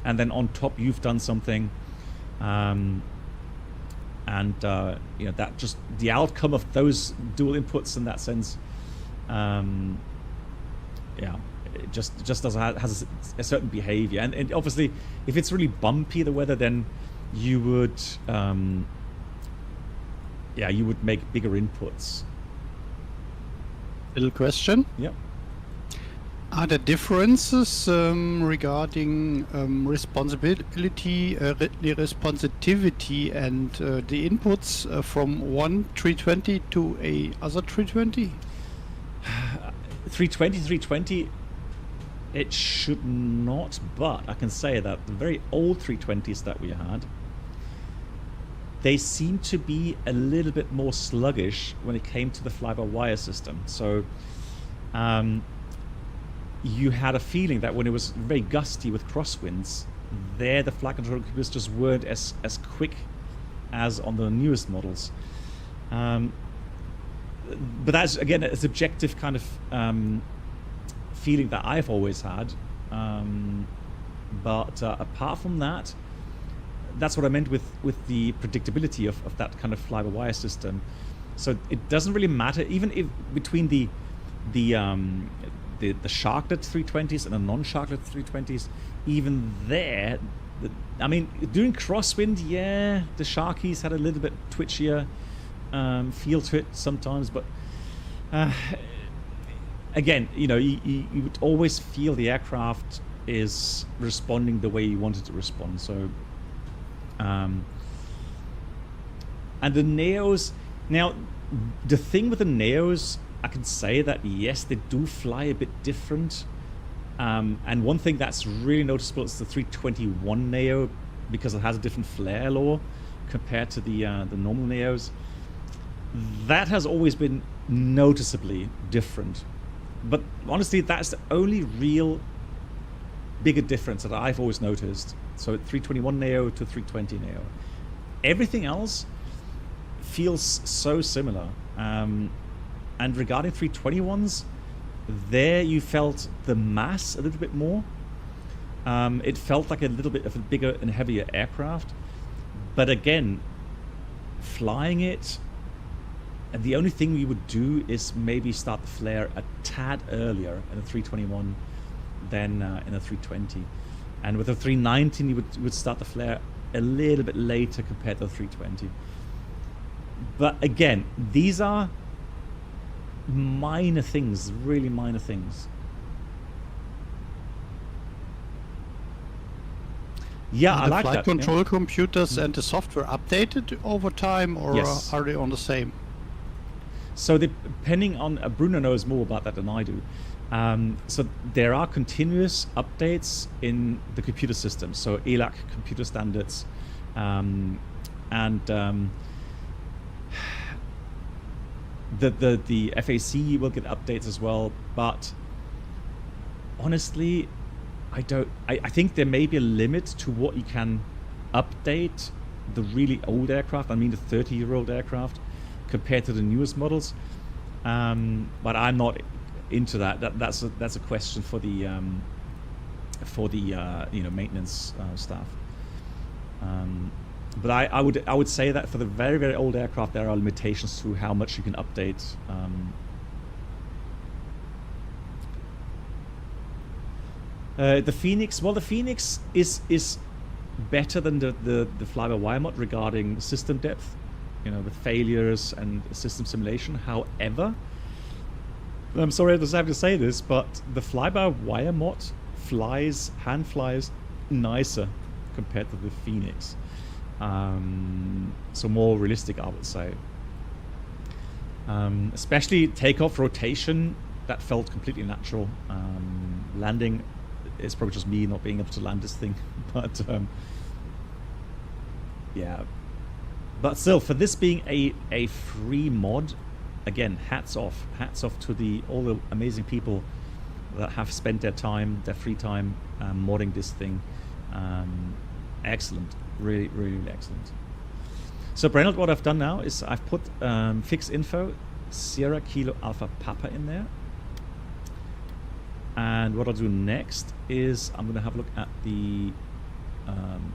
and then on top you've done something, that just the outcome of those dual inputs in that sense, it just has a certain behavior, and obviously if it's really bumpy, the weather, then you would make bigger inputs. Little question. Yep. Are there differences regarding responsibility, responsivity, and the inputs from one 320 to a other 320? 320, it should not, but I can say that the very old 320s that we had, they seem to be a little bit more sluggish when it came to the fly-by-wire system. So you had a feeling that when it was very gusty with crosswinds, the flight control computers just weren't as quick as on the newest models. But that's, again, a subjective kind of feeling that I've always had. But apart from that, that's what I meant with the predictability of that kind of fly-by-wire system. So it doesn't really matter, even if between the sharklet 320s and the non-sharklet 320s, even there, during crosswind, yeah, the Sharkies had a little bit twitchier feel to it sometimes, but again, you would always feel the aircraft is responding the way you want it to respond. So and the Neos, now the thing with the Neos, I can say that yes, they do fly a bit different, and one thing that's really noticeable is the 321 Neo, because it has a different flare law compared to the normal Neos. That has always been noticeably different, but honestly, that's the only real bigger difference that I've always noticed. So 321 Neo to 320 Neo, everything else feels so similar. And regarding 321s, there you felt the mass a little bit more. It felt like a little bit of a bigger and heavier aircraft. But again, flying it, and the only thing we would do is maybe start the flare a tad earlier in a 321 than in a 320. And with a 319, you would start the flare a little bit later compared to the 320. But again, these are minor things, really minor things. Yeah, I like that. Flight control computers and the software updated over time, or Yes. are they on the same? So depending on, Bruno knows more about that than I do. So there are continuous updates in the computer system. So ELAC computer standards, and the FAC will get updates as well. But honestly, I think there may be a limit to what you can update the really old aircraft. I mean the 30-year-old aircraft compared to the newest models. But I'm not into that. That's a question for the maintenance staff. But I would say that for the very, very old aircraft, there are limitations to how much you can update. The Phoenix, well, the Phoenix is better than the fly-by-wire mod regarding system depth, with failures and system simulation. However, I'm sorry I just have to say this, but the fly-by-wire mod hand flies nicer compared to the Phoenix. So more realistic, I would say. Especially takeoff rotation, that felt completely natural. Landing, it's probably just me not being able to land this thing, but yeah. But still, for this being a free mod, again, hats off to all the amazing people that have spent their free time modding this thing. Excellent, really, really excellent. So Brennard, what I've done now is I've put fix info Sierra Kilo Alpha Papa in there. And what I'll do next is I'm going to have a look at the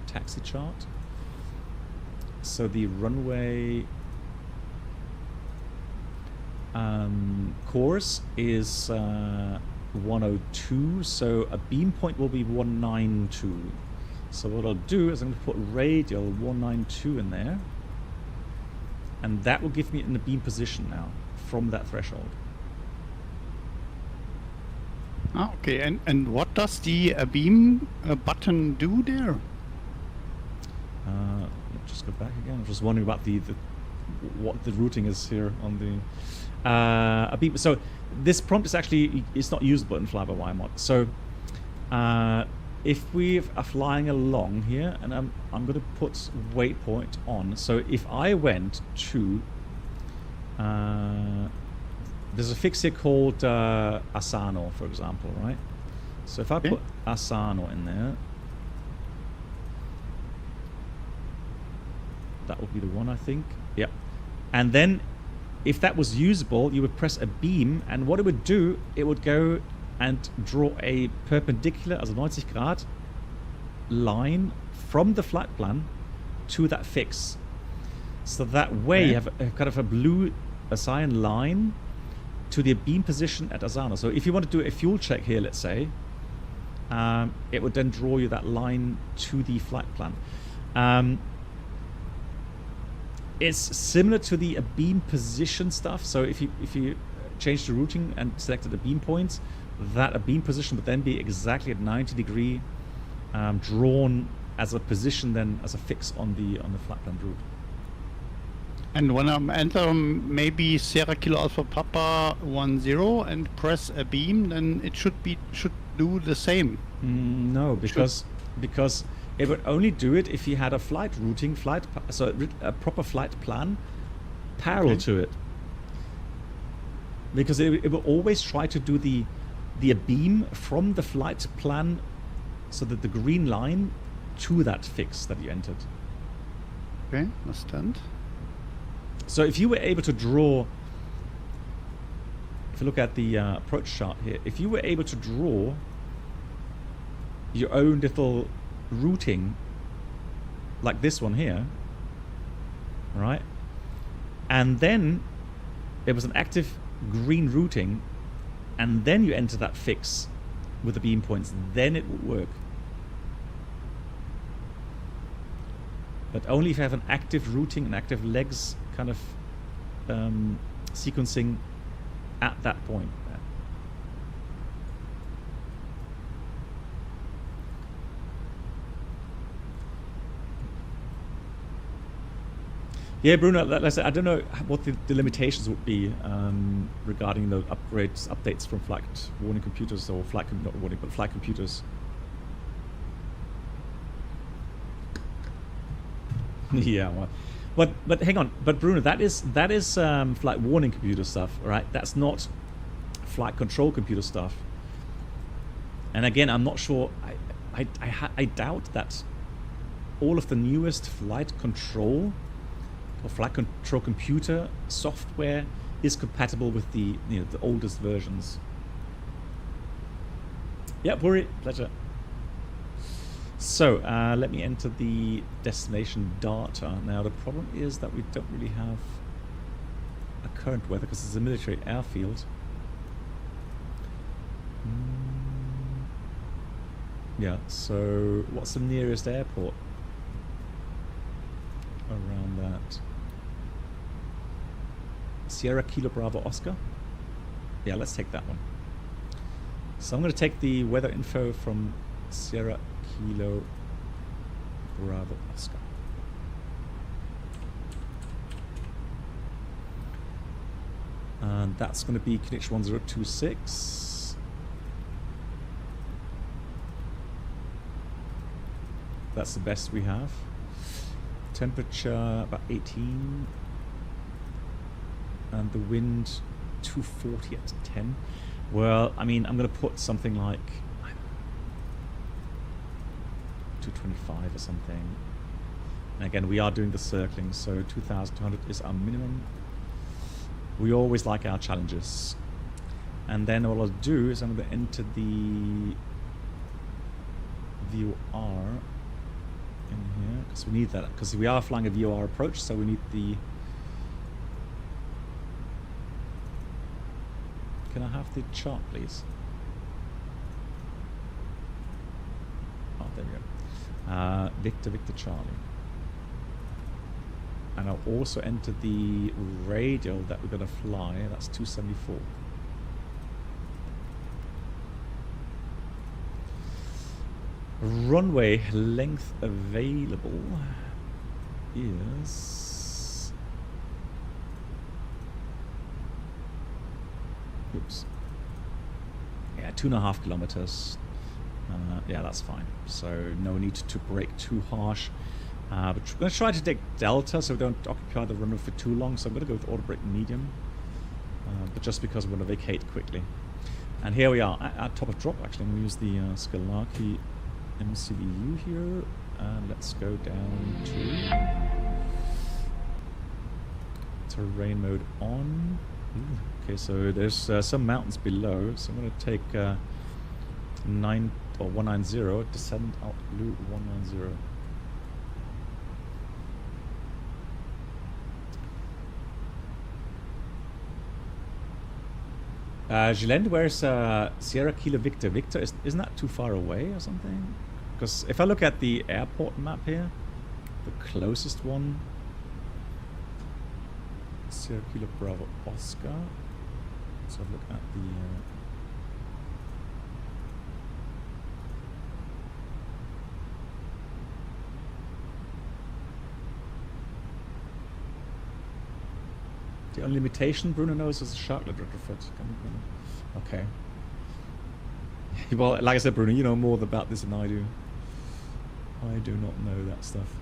taxi chart. So the runway course is 102, so a beam point will be 192. So what I'll do is I'm going to put radial 192 in there, and that will give me in the beam position now from that threshold. Okay, and what does the beam button do there? Let's just go back again. I'm just wondering about what the routing is here on the a beam. So this prompt is actually not usable in fly-by-wire mod. So if we are flying along here, and I'm going to put waypoint on. So if I went to there's a fix here called Asano, for example, right? So if I put Asano in there, that would be the one, I think. Yep. And then if that was usable, you would press a beam, and what it would do, it would go and draw a perpendicular, also 90 Grad line from the flight plan to that fix. So that way you have kind of a blue cyan line to the beam position at Asano. So if you want to do a fuel check here, let's say, it would then draw you that line to the flight plan. It's similar to the beam position stuff. So if you change the routing and selected the beam points, that a beam position would then be exactly at 90-degree drawn as a position, then as a fix on the flight plan route. And when I'm entering maybe Sierra Kilo Alpha Papa 10 and press a beam, then it should do the same. No, because it would only do it if you had a flight routing, so a proper flight plan parallel to it. Because it will always try to do the beam from the flight plan, so that the green line to that fix that you entered. Okay, understand. So if you were able to draw, if you look at the approach chart here, if you were able to draw your own little routing like this one here, right, and then there was an active green routing, and then you enter that fix with the beam points, then it would work. But only if you have an active routing and active legs kind of sequencing at that point. Yeah, Bruno, I don't know what the limitations would be regarding the updates from flight warning computers, or not warning, but flight computers. Yeah, well, but hang on, but Bruno, that is flight warning computer stuff, right? That's not flight control computer stuff. And again, I'm not sure. I doubt that all of the newest flight control or flight control computer software is compatible with the the oldest versions. Yeah, Puri, pleasure. So let me enter the destination data. Now the problem is that we don't really have a current weather because it's a military airfield. Yeah, so what's the nearest airport around that? Sierra Kilo Bravo Oscar? Yeah, let's take that one. So I'm going to take the weather info from Sierra Kilo Bravo Oscar. And that's going to be QNH 1026. That's the best we have. Temperature about 18. And the wind 240 at 10. Well, I mean, I'm going to put something like 225 or something. And again, we are doing the circling, so 2,200 is our minimum. We always like our challenges. And then what I'll do is I'm going to enter the VOR in here, because we need that, because we are flying a VOR approach, so we need the... Can I have the chart, please? Oh, there we go. Victor, Victor, Charlie. And I'll also enter the radial that we're going to fly. That's 274. Runway length available is... Oops. Yeah, 2.5 kilometers. Yeah, that's fine. So no need to brake too harsh. But we're going to try to take delta so we don't occupy the runway for too long. So I'm going to go with auto brake medium. But just because we're going to vacate quickly. And here we are at top of drop. Actually, I'm going to use the Skalaki MCVU here. And let's go down to terrain mode on. Okay, so there's some mountains below, so I'm going to take 190, descend out blue 190. Gilend, where's Sierra Kilo Victor? Victor, isn't that too far away or something? Because if I look at the airport map here, the closest one, Sierra Kilo Bravo Oscar. Let's have a look at the only limitation Bruno knows is a sharklet retrofit. Okay. Well, like I said, Bruno, you know more about this than I do. I do not know that stuff.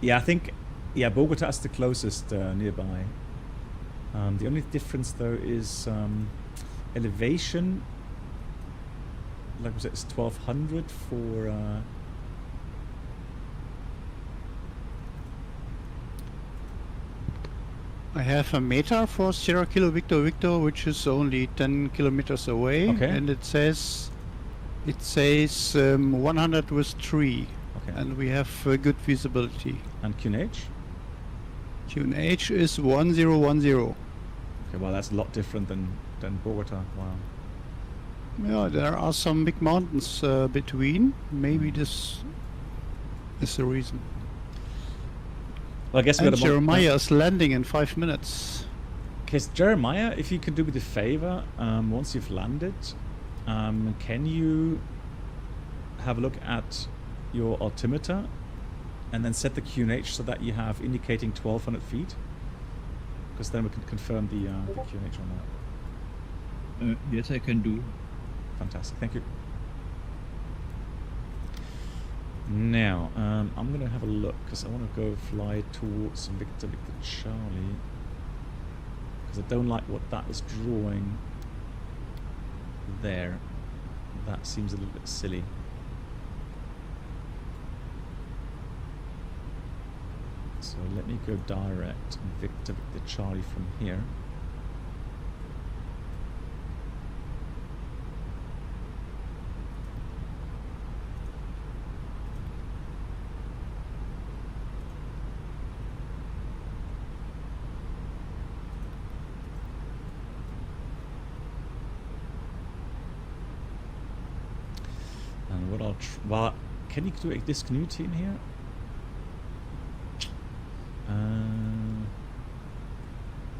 Yeah, I think, Bogota is the closest nearby. The only difference, though, is elevation. Like I said, it's 1,200 for... I have a meter for Sierra Kilo Victor Victor, which is only 10 kilometers away. Okay. And it says 100 with 3. Okay. And we have good visibility. And QNH? QNH is 1010. Okay, well that's a lot different than Bogota. Wow. Yeah, there are some big mountains between. Maybe this is the reason. Well, I guess And Jeremiah is landing in 5 minutes. Okay, so Jeremiah, if you could do me the favor, once you've landed, can you have a look at your altimeter and then set the QNH so that you have indicating 1,200 feet? Because then we can confirm the QNH on that. Yes, I can do. Fantastic, thank you. Now, I'm going to have a look because I want to go fly towards Victor Victor Charlie, because I don't like what that is drawing there. That seems a little bit silly. let me go direct Victor Charlie from here. And what I'll well, can you do a discontinuity in here?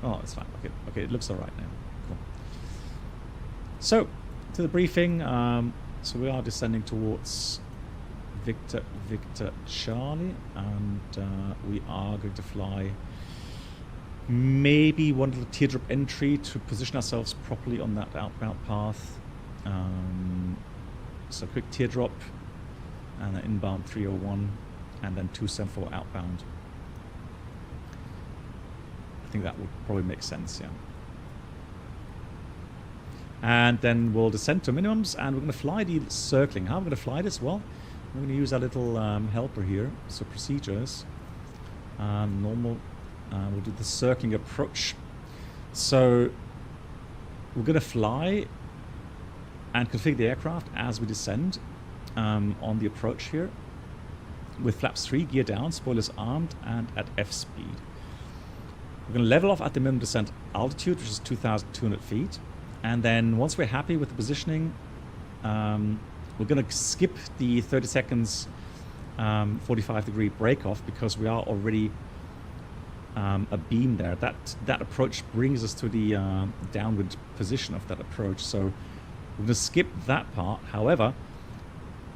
Oh, it's fine. Okay, okay, it looks all right now. Cool. So, to the briefing. So we are descending towards Victor Charlie, and we are going to fly maybe one little teardrop entry to position ourselves properly on that outbound path. So quick teardrop, and then inbound 301, and then 274 outbound. I think that would probably make sense, yeah. And then we'll descend to minimums, and we're going to fly the circling. How am I going to fly this? Well, we're going to use our little helper here. So procedures, normal. We'll do the circling approach. So we're going to fly and configure the aircraft as we descend on the approach here, with flaps 3, gear down, spoilers armed, and at F speed. We're going to level off at the minimum descent altitude, which is 2,200 feet. And then once we're happy with the positioning, we're going to skip the 30 seconds 45-degree break-off, because we are already abeam there. That approach brings us to the downward position of that approach. So we're going to skip that part. However,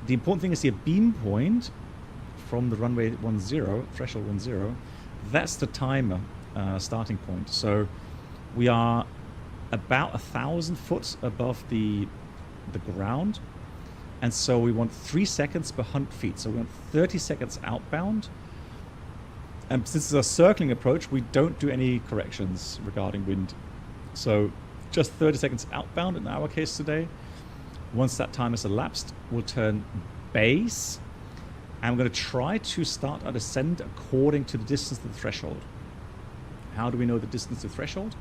the important thing is the abeam point from the runway 10, threshold 10. That's the timer starting point. So we are about 1,000 foot above the ground, and so we want 3 seconds per 100 feet. So we want 30 seconds outbound. And since it's a circling approach, we don't do any corrections regarding wind. So just 30 seconds outbound in our case today. Once that time has elapsed, we'll turn base, and we're going to try to start our descent according to the distance to the threshold. How do we know the distance to the threshold?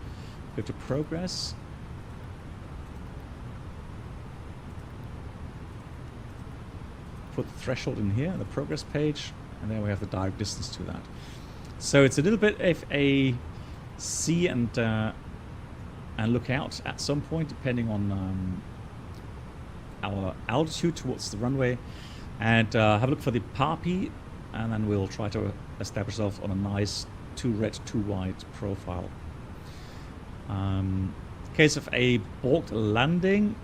Go to progress. Put the threshold in here, the progress page, and then we have the direct distance to that. So it's a little bit of a see and look out at some point, depending on our altitude towards the runway, and have a look for the PAPI, and then we'll try to establish ourselves on a nice 2 red, 2 white profile. In case of a balked landing,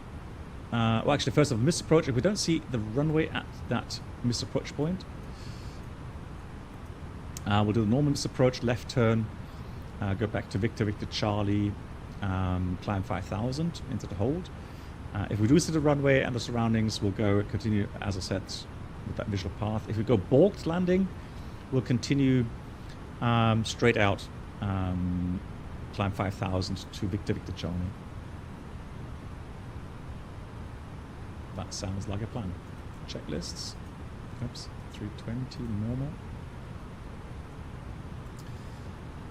well, actually, first of all, missed approach. If we don't see the runway at that missed approach point, we'll do the normal missed approach, left turn, go back to Victor Charlie, climb 5,000 into the hold. If we do see the runway and the surroundings, we'll go continue, as I said, with that visual path. If we go balked landing, we'll continue straight out, climb 5,000 to Victor Charlie. That sounds like a plan. Checklists. Oops, 320 normal.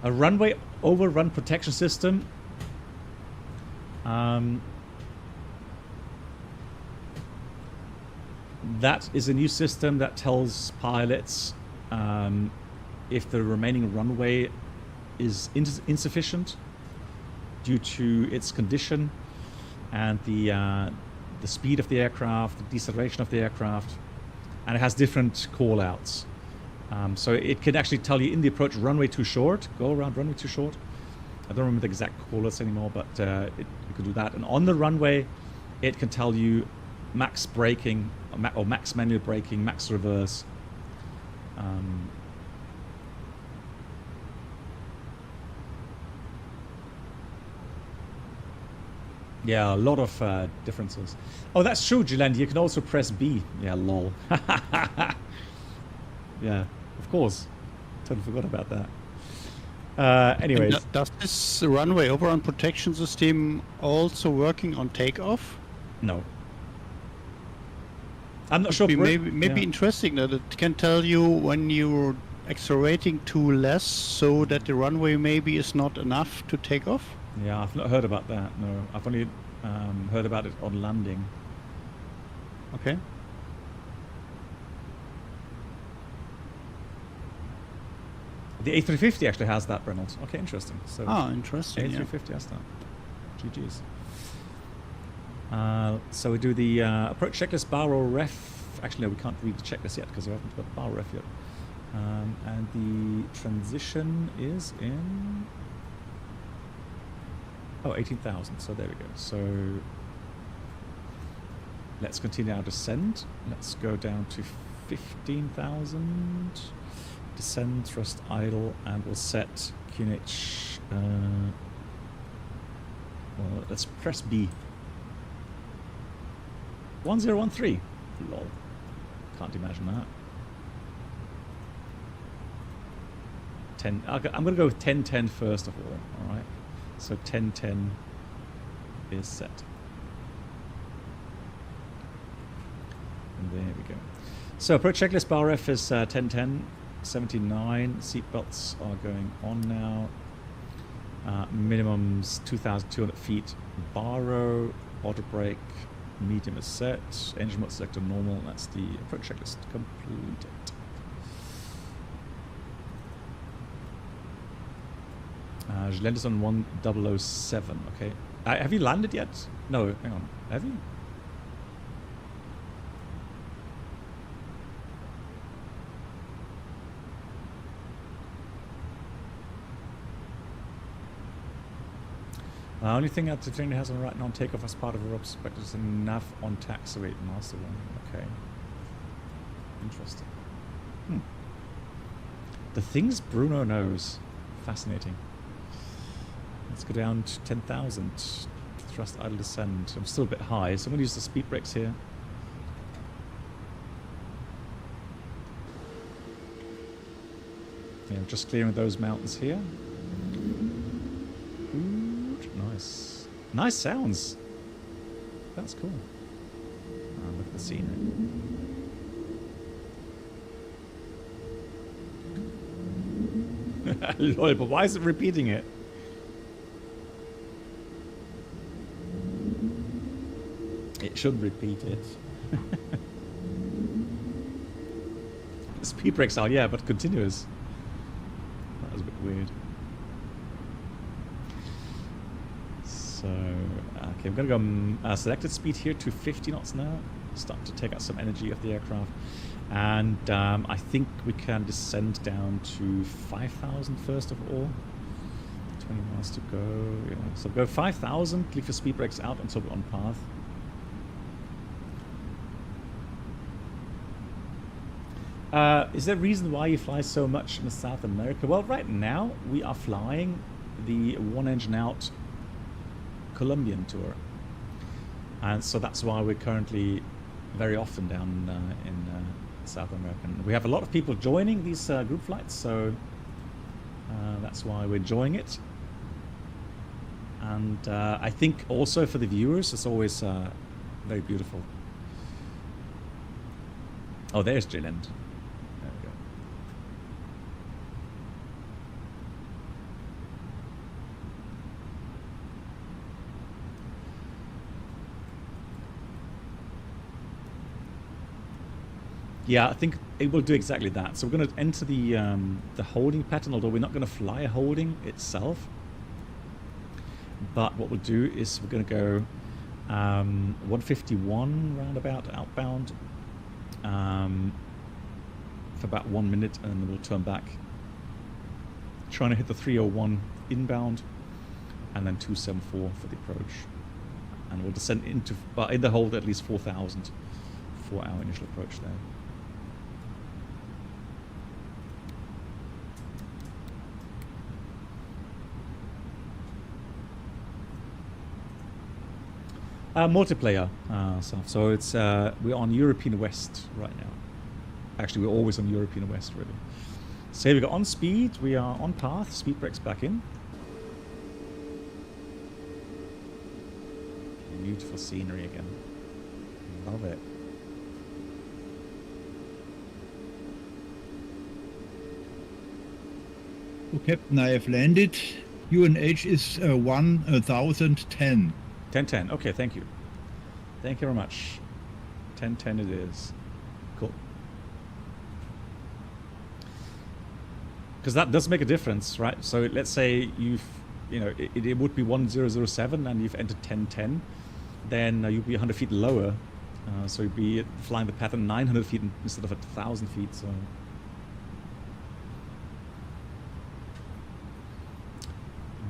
A runway overrun protection system. That is a new system that tells pilots if the remaining runway is insufficient due to its condition and the speed of the aircraft, the deceleration of the aircraft, and it has different call-outs. So it can actually tell you in the approach, runway too short, go around runway too short. I don't remember the exact call-outs anymore, but it can do that. And on the runway, it can tell you max braking, or max manual braking, max reverse. Yeah, a lot of differences. Oh, that's true, Gilendi. You can also press B. Yeah, lol. Yeah, of course. Totally forgot about that. Anyways. Does this runway overrun protection system also working on takeoff? No. I'm not sure. Maybe interesting that it can tell you when you're accelerating too less so that the runway maybe is not enough to take off? Yeah, I've not heard about that. No, I've only heard about it on landing. Okay. The A350 actually has that, Reynolds. Okay, interesting. So Interesting. A350 has that. GG's. So we do the approach checklist, bar or ref. Actually, no, we can't read the checklist yet because we haven't got the bar ref yet. And the transition is in 18,000. So there we go. So let's continue our descent. Let's go down to 15,000. Descend, thrust, idle, and we'll set QNH. Well, let's press B. 1013. Lol. Can't imagine that. 10. I'm going to go with 1010 first of all. All right. So 1010 is set. And there we go. So approach checklist bar F is 1010. 79. Seatbelts are going on now. Minimums 2,200 feet. Baro, auto brake, medium is set. Engine mode selector normal. That's the approach checklist completed. Je landed on 1007. Okay. Have you landed yet? No, hang on. Have you? The only thing that the trainer has on right now on takeoff as part of a spec is a nav on taxiway master one. Okay. Interesting. The things Bruno knows. Fascinating. Let's go down to 10,000. Thrust idle descent. I'm still a bit high, so I'm going to use the speed brakes here. Yeah, I'm just clearing those mountains here. Nice. Nice sounds. That's cool. Oh, look at the scenery. Lol, but why is it repeating it? It should repeat it. Speed brakes are, yeah, but continuous. That was a bit weird. So, okay, I'm going to go selected speed here to 50 knots now. Start to take out some energy of the aircraft. And I think we can descend down to 5,000 first of all. 20 miles to go. Yeah. So go 5,000, leave your speed brakes out until we're on path. Is there a reason why you fly so much in South America? Well, right now we are flying the one engine out Colombian tour, and so that's why we're currently very often down in South America. We have a lot of people joining these group flights, so that's why we're enjoying it. And I think also for the viewers, it's always very beautiful. Oh, there's Jilland. There we go. Yeah, I think it will do exactly that. So we're going to enter the holding pattern, although we're not going to fly a holding itself. But what we'll do is we're going to go 151 roundabout outbound for about 1 minute, and then we'll turn back, trying to hit the 301 inbound, and then 274 for the approach. And we'll descend into in the hold at least 4,000 for our initial approach there. Multiplayer stuff. So it's we're on European West right now. Actually, we're always on European West, really. So here we go on speed. We are on path. Speed brakes back in. Beautiful scenery again. Love it. Oh, Captain, I have landed. UNH is 1010. 1010. Okay, thank you. Thank you very much. 1010 it is. Cool. Because that does make a difference, right? So let's say it would be 1007 and you've entered 1010, then you'll be 100 feet lower. So you'd be flying the pattern 900 feet instead of 1,000 feet. So.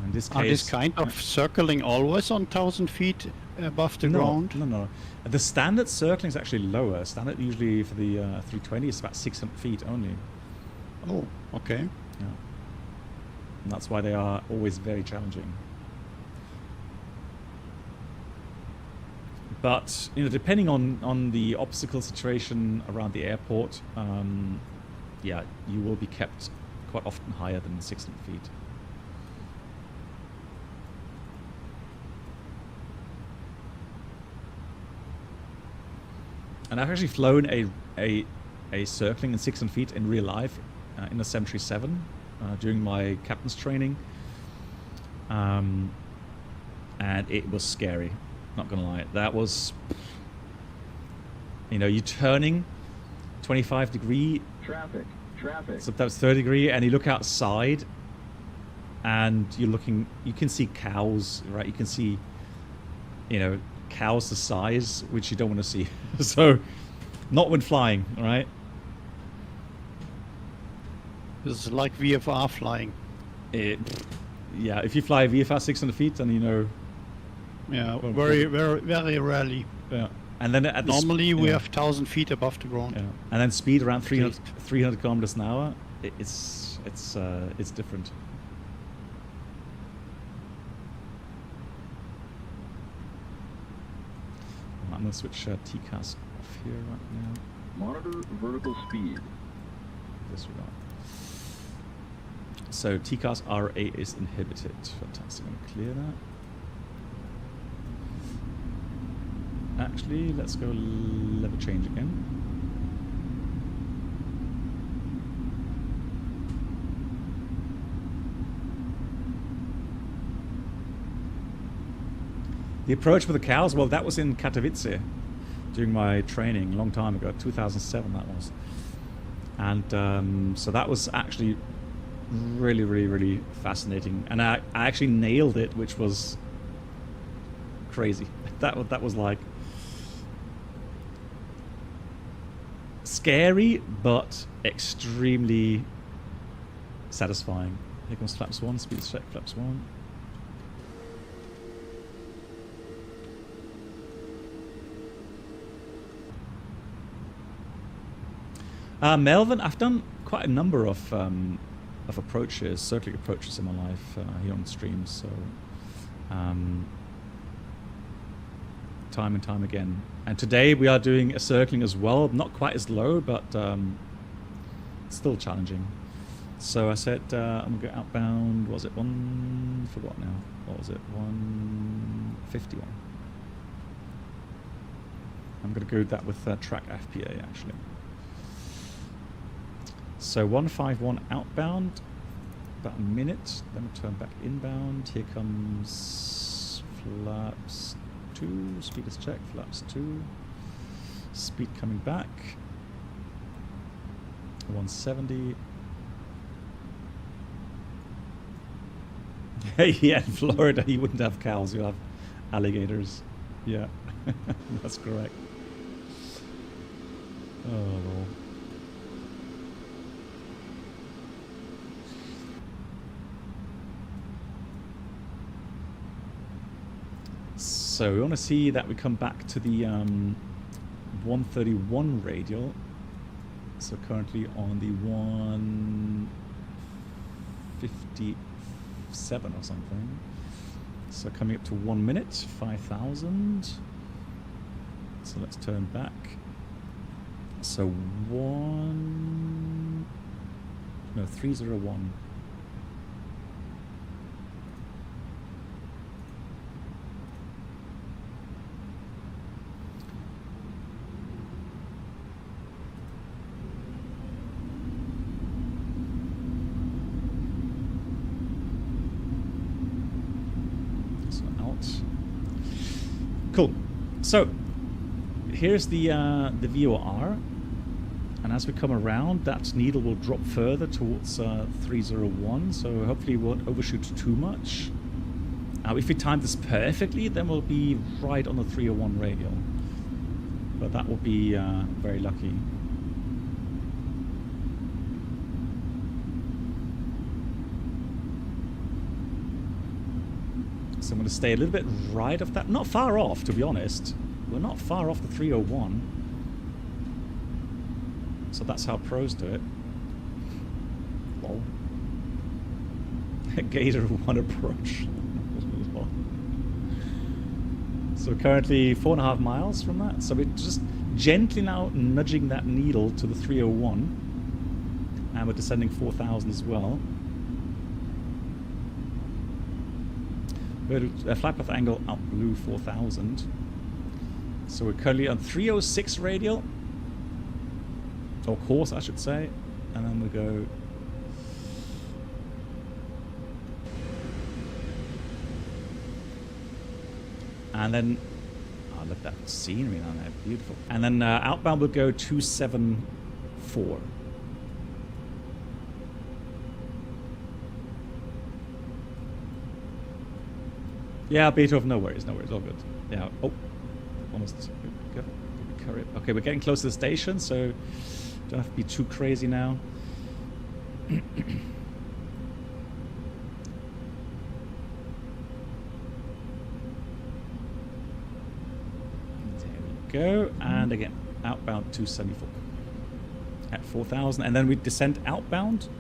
In this case, Are this kind of circling always on 1,000 feet above the ground? No. The standard circling is actually lower. Standard usually for the 320 is about 600 feet only. Oh, okay. Yeah. And that's why they are always very challenging. But depending on the obstacle situation around the airport, yeah, you will be kept quite often higher than 600 feet. And I've actually flown a circling in 600 feet in real life in a 737 during my captain's training, and it was scary. Not gonna lie, that was, you're turning 25 degree, Traffic. sometimes 30 degree, and you look outside, and you can see cows, right? You can see, cows the size which you don't want to see. So, not when flying, right? This is like VFR flying. Yeah, if you fly VFR 600 feet, then Yeah, Well, very rarely. Yeah, and then Normally we have 1,000 feet above the ground. Yeah. And then speed around 300 least. kilometers an hour. It's different. I'm gonna switch TCAS off here right now. Monitor vertical speed. Disregard. So TCAS RA is inhibited. Fantastic. I'm gonna clear that. Actually, let's go level change again. The approach with the cows, well, that was in Katowice during my training a long time ago, 2007 that was. And so that was actually really, really, really fascinating. And I actually nailed it, which was crazy. That was like scary, but extremely satisfying. Here comes flaps 1, speed check, flaps 1. Melvin, I've done quite a number of approaches, circling approaches in my life here on streams, so time and time again. And today we are doing a circling as well, not quite as low, but still challenging. So I said I'm going to go outbound. Was it one? Forgot now. What was it? 151. I'm going to go that with track FPA actually. So 151 outbound, about a minute, then we'll turn back inbound. Here comes flaps 2, speed is checked, flaps 2, speed coming back, 170. Yeah, in Florida you wouldn't have cows, you'll have alligators. Yeah, that's correct. Oh, Lord. So we want to see that we come back to the 131 radial. So currently on the 157 or something. So coming up to 1 minute, 5,000. So let's turn back. So 301. So here's the VOR, and as we come around, that needle will drop further towards 301, so hopefully we won't overshoot too much. If we time this perfectly, then we'll be right on the 301 radial, but that will be very lucky. So I'm going to stay a little bit right of that. Not far off, to be honest. We're not far off the 301. So that's how pros do it. Lol. Gator 1 approach. So currently 4.5 miles from that. So we're just gently now nudging that needle to the 301. And we're descending 4,000 as well. A flight path angle out blue 4,000. So we're currently on 306 radial. Or course, I should say. And then we go. And then, oh, look at that scenery down there, beautiful. And then outbound we'll go 274. Yeah, Beethoven, no worries, all good. Yeah, oh, almost. Okay, we're getting close to the station, so don't have to be too crazy now. There we go, and again, outbound 274 at 4,000, and then we descend outbound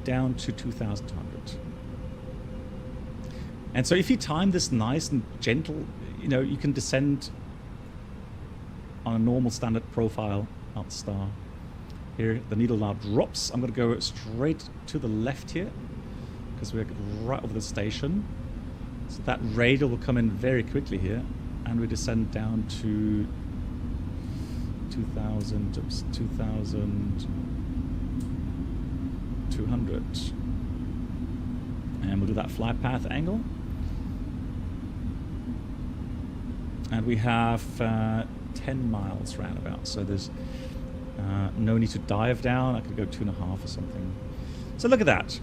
down to 2,200. And so if you time this nice and gentle, you know, you can descend on a normal standard profile out star. Here, the needle now drops. I'm going to go straight to the left here because we're right over the station. So that radial will come in very quickly here, and we descend down to 2,200. And we'll do that flight path angle. And we have 10 miles roundabout, so there's no need to dive down. I could go 2.5 or something. So look at that.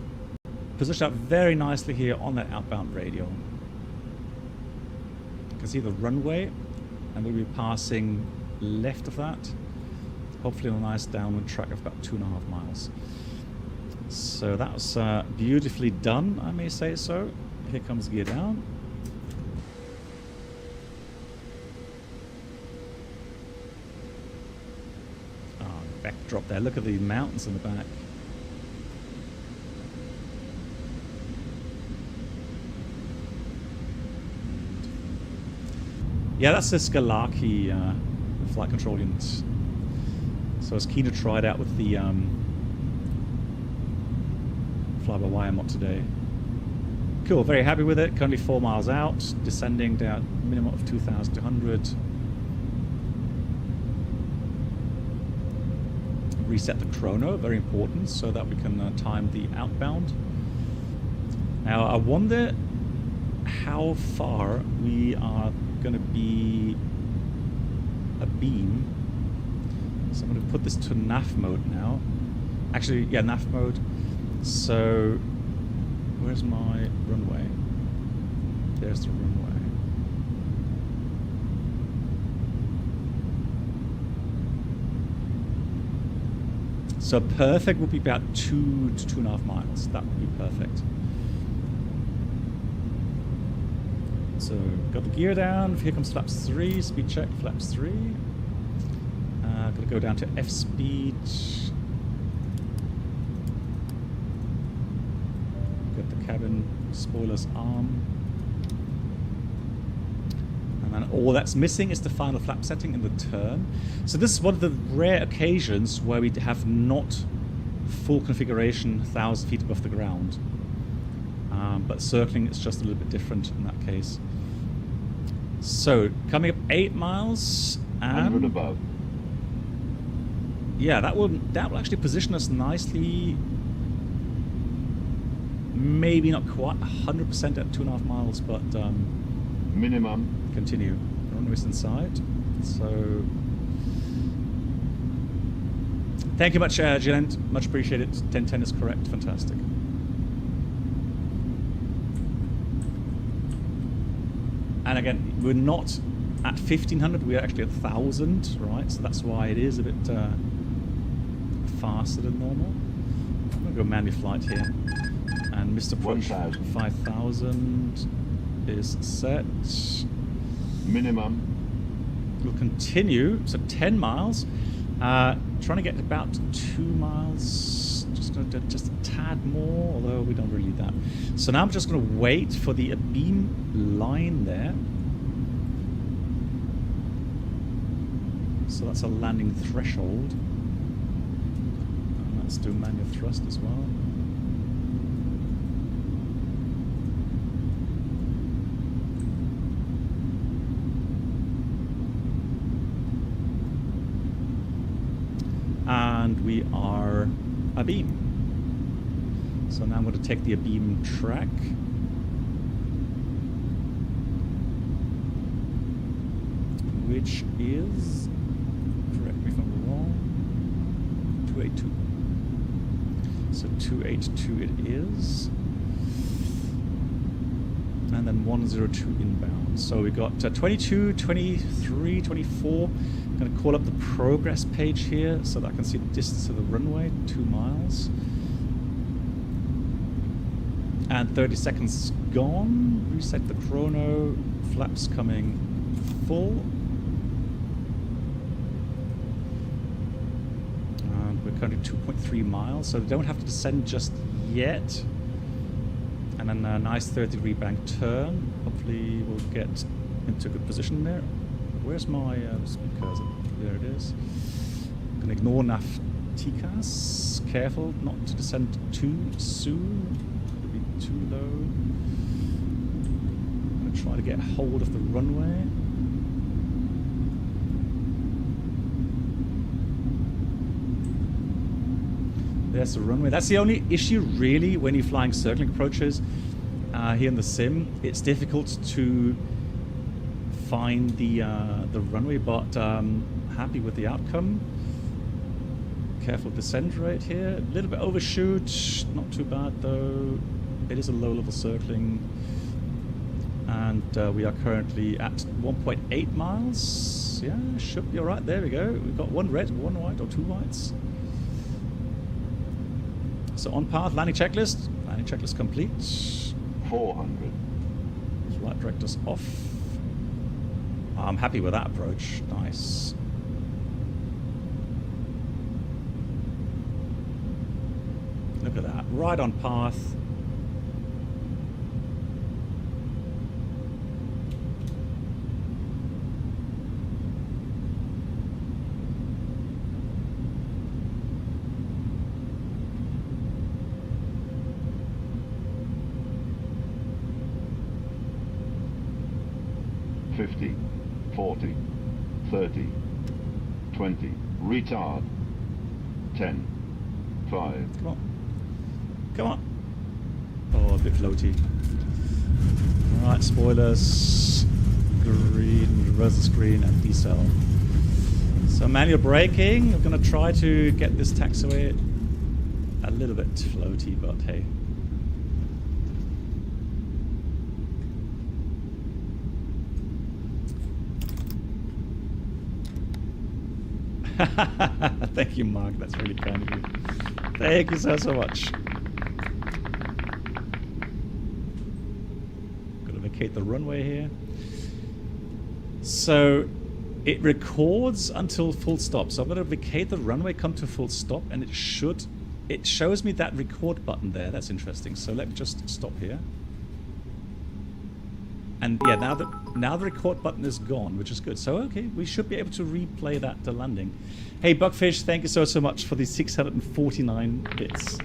Positioned up very nicely here on that outbound radial. You can see the runway, and we'll be passing left of that. Hopefully on a nice downward track of about 2.5 miles. So that was beautifully done, I may say so. Here comes gear down. Backdrop there. Look at the mountains in the back. Yeah, that's the SKAP flight control units. So I was keen to try it out with the fly-by-wire mod today. Cool, very happy with it. Currently 4 miles out, descending down minimum of 2,200. Reset the chrono, very important, so that we can time the outbound. Now I wonder how far we are going to be abeam. So I'm going to put this to nav mode now. Actually, yeah, nav mode. So where's my runway? There's the runway. So perfect would be about 2 to 2.5 miles. That would be perfect. So got the gear down. Here comes flaps 3. Speed check, flaps 3. Gonna go down to F speed. Got the cabin spoilers arm. And all that's missing is the final flap setting in the turn. So this is one of the rare occasions where we have not full configuration 1,000 feet above the ground. But circling is just a little bit different in that case. So coming up 8 miles and 100 above. Yeah, that will actually position us nicely. Maybe not quite 100% at 2.5 miles, but Minimum. continue. runways inside. So thank you much, Gilent. Much appreciated. 1010 is correct. Fantastic. And again, we're not at 1500, we're actually at 1000, right? So that's why it is a bit faster than normal. I'm going to go manual flight here. And Mr. Push 5000 is set. Minimum. We'll continue, so 10 miles. Trying to get about 2 miles. Just going to do just a tad more, although we don't really need that. So now I'm just going to wait for the beam line there. So that's a landing threshold. And let's do manual thrust as well. And we are abeam. So now I'm going to take the abeam track. Which is, correct me if I'm wrong, 282. So 282 it is. And then 102 inbound. So we got 22, 23, 24. I'm going to call up the progress page here so that I can see the distance to the runway, 2 miles. And 30 seconds gone. Reset the chrono. Flaps coming full. And we're currently 2.3 miles, so we don't have to descend just yet. And then a nice 30-degree bank turn. Hopefully we'll get into a good position there. Where's my cursor? There it is. I'm going to ignore NAF TCAS. Careful not to descend too soon. It'll be too low. I'm going to try to get hold of the runway. There's the runway. That's the only issue really when you're flying circling approaches here in the sim. It's difficult to find the runway, but happy with the outcome. Careful descent rate here. A little bit overshoot. Not too bad though. It is a low level circling. And we are currently at 1.8 miles. Yeah, should be alright. There we go. We've got one red, one white, or two whites. So on path, landing checklist. Landing checklist complete. 400. Flight directors off. I'm happy with that approach. Nice. Look at that. Right on path. $50, 40, 30, 20, retard, 10, 5. Come on. Come on. Oh, a bit floaty. Alright, spoilers. Green, reverse the screen, and decel. So manual braking. I'm going to try to get this taxiway a little bit floaty, but hey. Thank you, Mark. That's really kind of you. Thank you so much. Gonna vacate the runway here. So it records until full stop. So I'm gonna vacate the runway, come to full stop, and it shows me that record button there. That's interesting. So let me just stop here. And yeah, now the record button is gone, which is good. So okay, we should be able to replay that landing. Hey Bugfish, thank you so much for the 649 bits.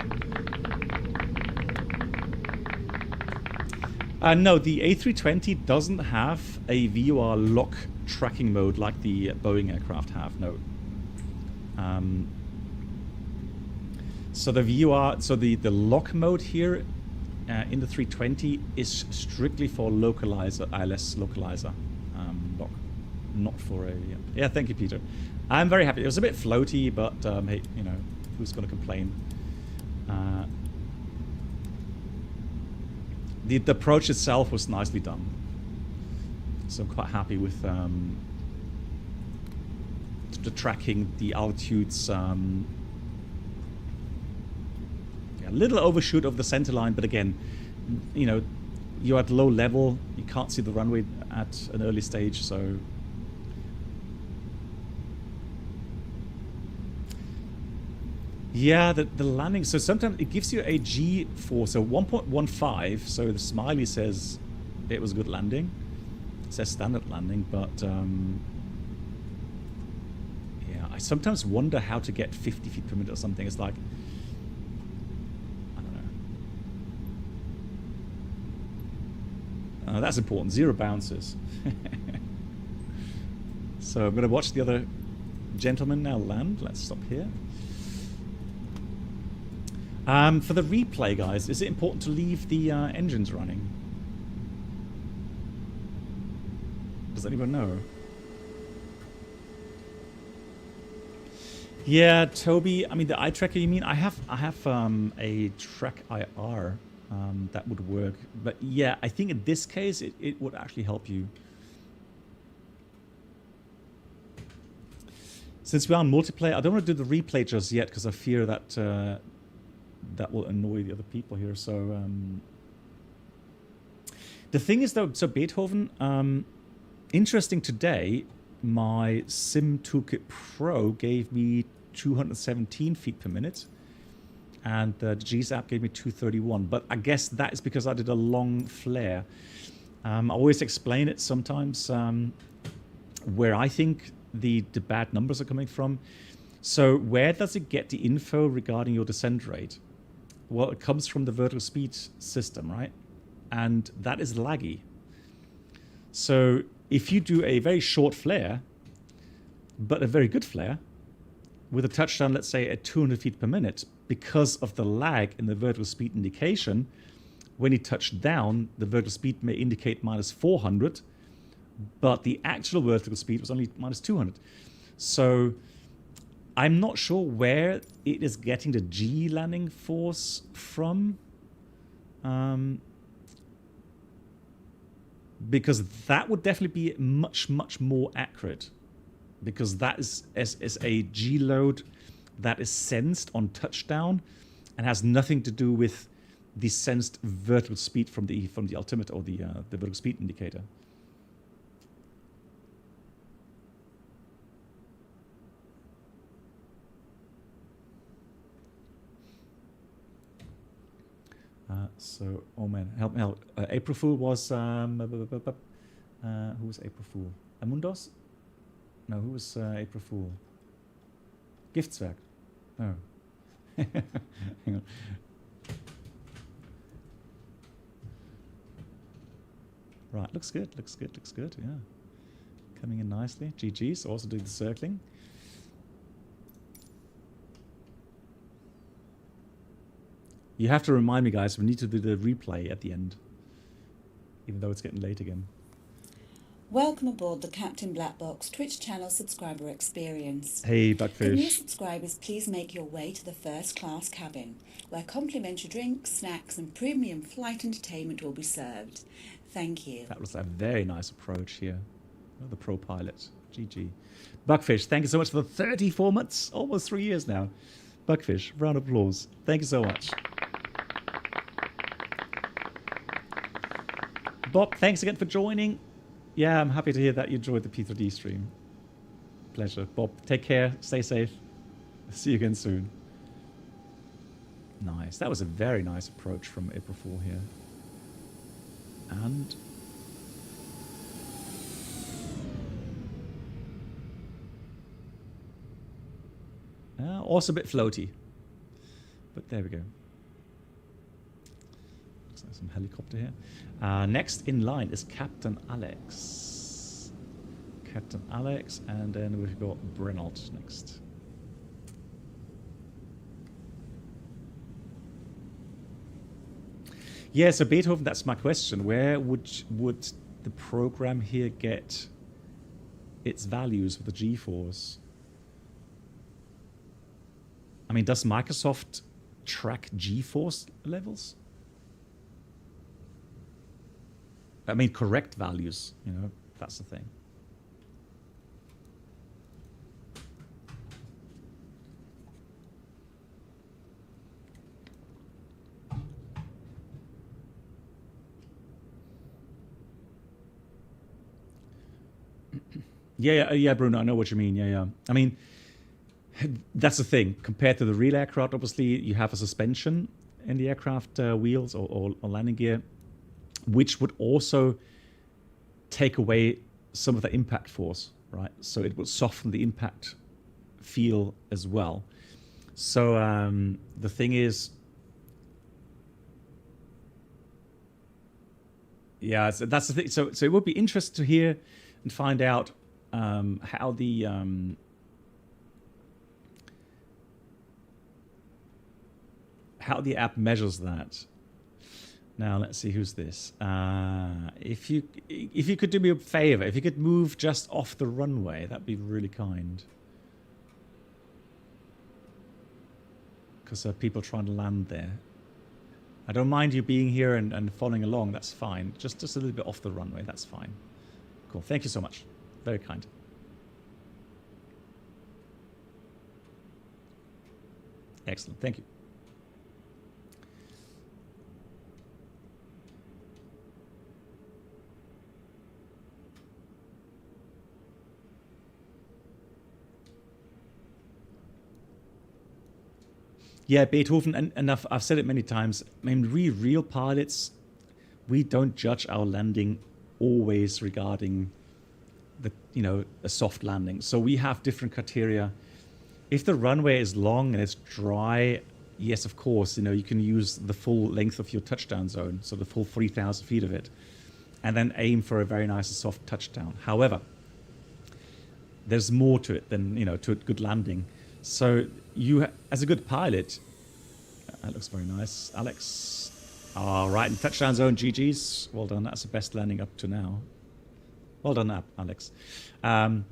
No, the A320 doesn't have a VOR lock tracking mode like the Boeing aircraft have. No. So the VOR, so the lock mode here in the 320 is strictly for localizer, ILS localizer lock. not for a... Yeah, thank you, Peter. I'm very happy. It was a bit floaty, but hey, you know, who's going to complain? The approach itself was nicely done. So I'm quite happy with the tracking, the altitudes. Yeah, a little overshoot of the center line, but again, you know, you're at low level, you can't see the runway at an early stage, so... Yeah, the landing, so sometimes it gives you a G4, so 1.15, so the smiley says it was a good landing. It says standard landing, but yeah, I sometimes wonder how to get 50 feet per minute or something. It's like, I don't know. That's important, 0 bounces. So I'm going to watch the other gentleman now land. Let's stop here. For the replay, guys, is it important to leave the engines running? Does anyone know? Yeah, Toby. I mean, the eye tracker. You mean I have a track IR that would work, but yeah, I think in this case it would actually help you. Since we're on multiplayer, I don't want to do the replay just yet because I fear that that will annoy the other people here. So the thing is, though, so Beethoven, interesting today, my Sim Toolkit Pro gave me 217 feet per minute, and the GSAP gave me 231. But I guess that is because I did a long flare. I always explain it sometimes where I think the bad numbers are coming from. So where does it get the info regarding your descent rate? Well, it comes from the vertical speed system, right? And that is laggy. So if you do a very short flare, but a very good flare, with a touchdown, let's say at 200 feet per minute, because of the lag in the vertical speed indication, when you touch down, the vertical speed may indicate minus 400, but the actual vertical speed was only minus 200. So I'm not sure where it is getting the G landing force from, because that would definitely be much more accurate, because that is a G load that is sensed on touchdown and has nothing to do with the sensed vertical speed from the altimeter or the vertical speed indicator. So, oh man, help me out. April Fool was, who was April Fool? Amundos? No, who was April Fool? Giftswerk. No. Hang on. Right, looks good, yeah. Coming in nicely. GG's, also doing the circling. You have to remind me, guys, we need to do the replay at the end, even though it's getting late again. Welcome aboard the Captain Black Box Twitch channel subscriber experience. Hey, Can Buckfish. new subscribers please make your way to the first class cabin, where complimentary drinks, snacks and premium flight entertainment will be served. Thank you. That was a very nice approach here. Oh, the pro pilot. GG. Buckfish, thank you so much for the 34 months, almost 3 years now. Buckfish, round of applause. Thank you so much. Bob, thanks again for joining. Yeah, I'm happy to hear that you enjoyed the P3D stream. Pleasure. Bob, take care. Stay safe. See you again soon. Nice. That was a very nice approach from April Fool here. And... also a bit floaty. But there we go. Looks like some helicopter here. Next in line is Captain Alex. Captain Alex, and then we've got Brennalt next. Yeah, so Beethoven, that's my question. Where would the program here get its values with the G-force. I mean, does Microsoft track G-force levels? I mean, correct values, you know, that's the thing. Yeah, Bruno, I know what you mean. Yeah. I mean, that's the thing. Compared to the real aircraft, obviously, you have a suspension in the aircraft wheels or landing gear, which would also take away some of the impact force, right? So it would soften the impact feel as well. So the thing is, yeah, so that's the thing. So it would be interesting to hear and find out how the app measures that. Now let's see who's this. If you could do me a favor, if you could move just off the runway, that'd be really kind. Because there are people trying to land there. I don't mind you being here and following along. That's fine. Just a little bit off the runway. That's fine. Cool. Thank you so much. Very kind. Excellent. Thank you. Yeah, Beethoven, and I've said it many times. I mean, we real pilots, we don't judge our landing always regarding the, you know, a soft landing. So we have different criteria. If the runway is long and it's dry, yes, of course, you know, you can use the full length of your touchdown zone, so the full 3,000 feet of it, and then aim for a very nice soft touchdown. However, there's more to it than, you know, to a good landing. So you, as a good pilot, that looks very nice. Alex, right in touchdown zone, GG's. Well done. That's the best landing up to now. Well done, Alex. Next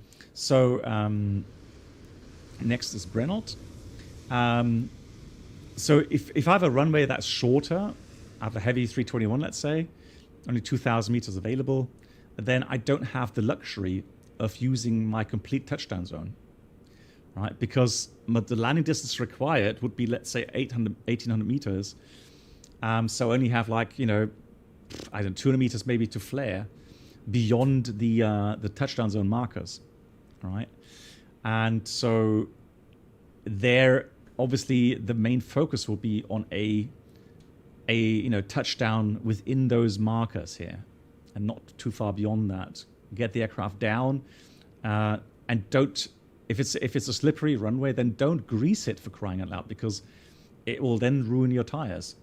is Brennelt. So if I have a runway that's shorter, I have a heavy 321, let's say, only 2,000 meters available, then I don't have the luxury of using my complete touchdown zone. Right, because the landing distance required would be, let's say, 1,800 meters. So I only have, like, you know, I don't know, 200 meters maybe to flare beyond the touchdown zone markers, right? And so there, obviously, the main focus will be on a you know, touchdown within those markers here, and not too far beyond that. Get the aircraft down, and don't. If it's a slippery runway, then don't grease it, for crying out loud, because it will then ruin your tires.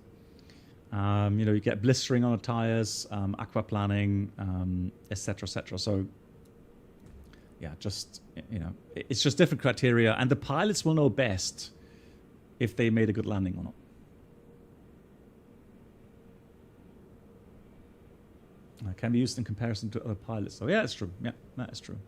You know, you get blistering on the tires, aquaplaning, etc., etc. So, yeah, just, you know, it's just different criteria, and the pilots will know best if they made a good landing or not. Can be used in comparison to other pilots. So yeah, it's true. Yeah, that is true.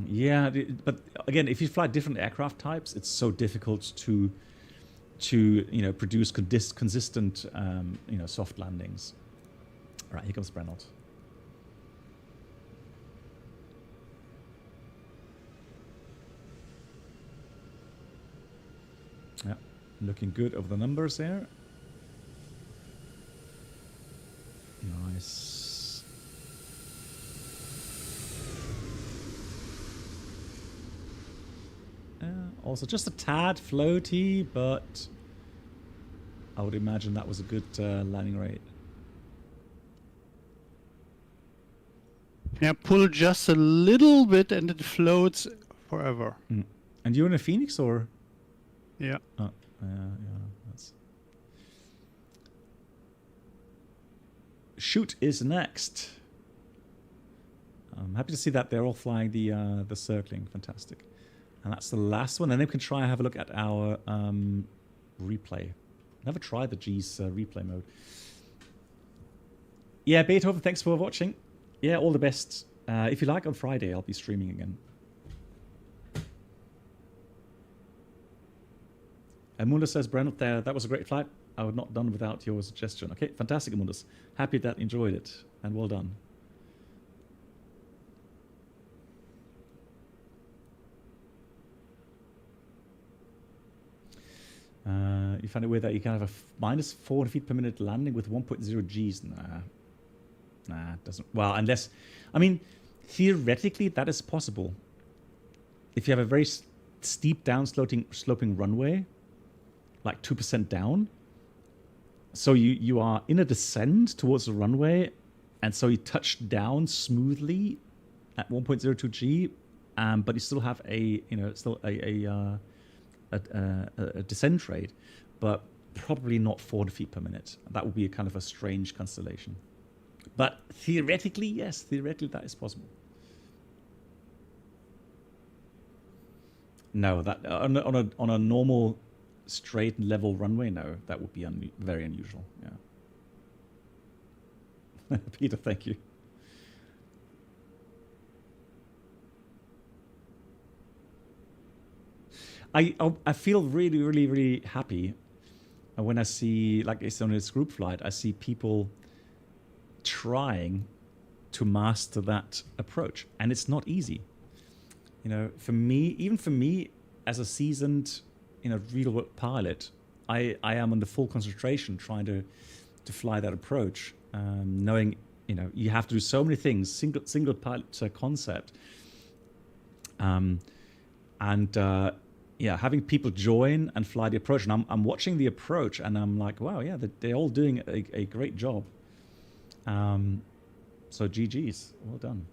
Yeah, but again, if you fly different aircraft types, it's so difficult to you know, produce consistent you know, soft landings. All right, here comes Brennelt. Yeah, looking good over the numbers there. Nice. Also, just a tad floaty, but I would imagine that was a good landing rate. Yeah, pull just a little bit and it floats forever. Mm. And you're in a Phoenix, or? Yeah. Oh, yeah, that's... Shoot is next. I'm happy to see that they're all flying the circling. Fantastic. And that's the last one. And then we can try and have a look at our replay. Never tried the G's replay mode. Yeah, Beethoven, thanks for watching. Yeah, all the best. If you like, on Friday, I'll be streaming again. Amundus says, Brent, that was a great flight. I would not done without your suggestion. Okay, fantastic, Amundus. Happy that you enjoyed it, and well done. You find it weird that you can have a minus 400 feet per minute landing with 1.0 Gs. Nah, it doesn't. Well, unless, I mean, theoretically that is possible. If you have a very steep down sloping runway, like 2% down, so you are in a descent towards the runway, and so you touch down smoothly at 1.02 G, but you still have a descent rate, but probably not 400 feet per minute. That would be a kind of a strange constellation. But theoretically, yes, theoretically that is possible. No, that on a normal straight and level runway, no, that would be very unusual. Yeah. Peter, thank you. I feel really, really, really happy when I see, like it's on this group flight, I see people trying to master that approach, and it's not easy. You know, for me, even for me as a seasoned, real world pilot, I am under full concentration trying to fly that approach, knowing, you have to do so many things, single pilot concept, yeah, having people join and fly the approach, and I'm watching the approach, and I'm like, wow, yeah, they're all doing a great job. So GG's, well done.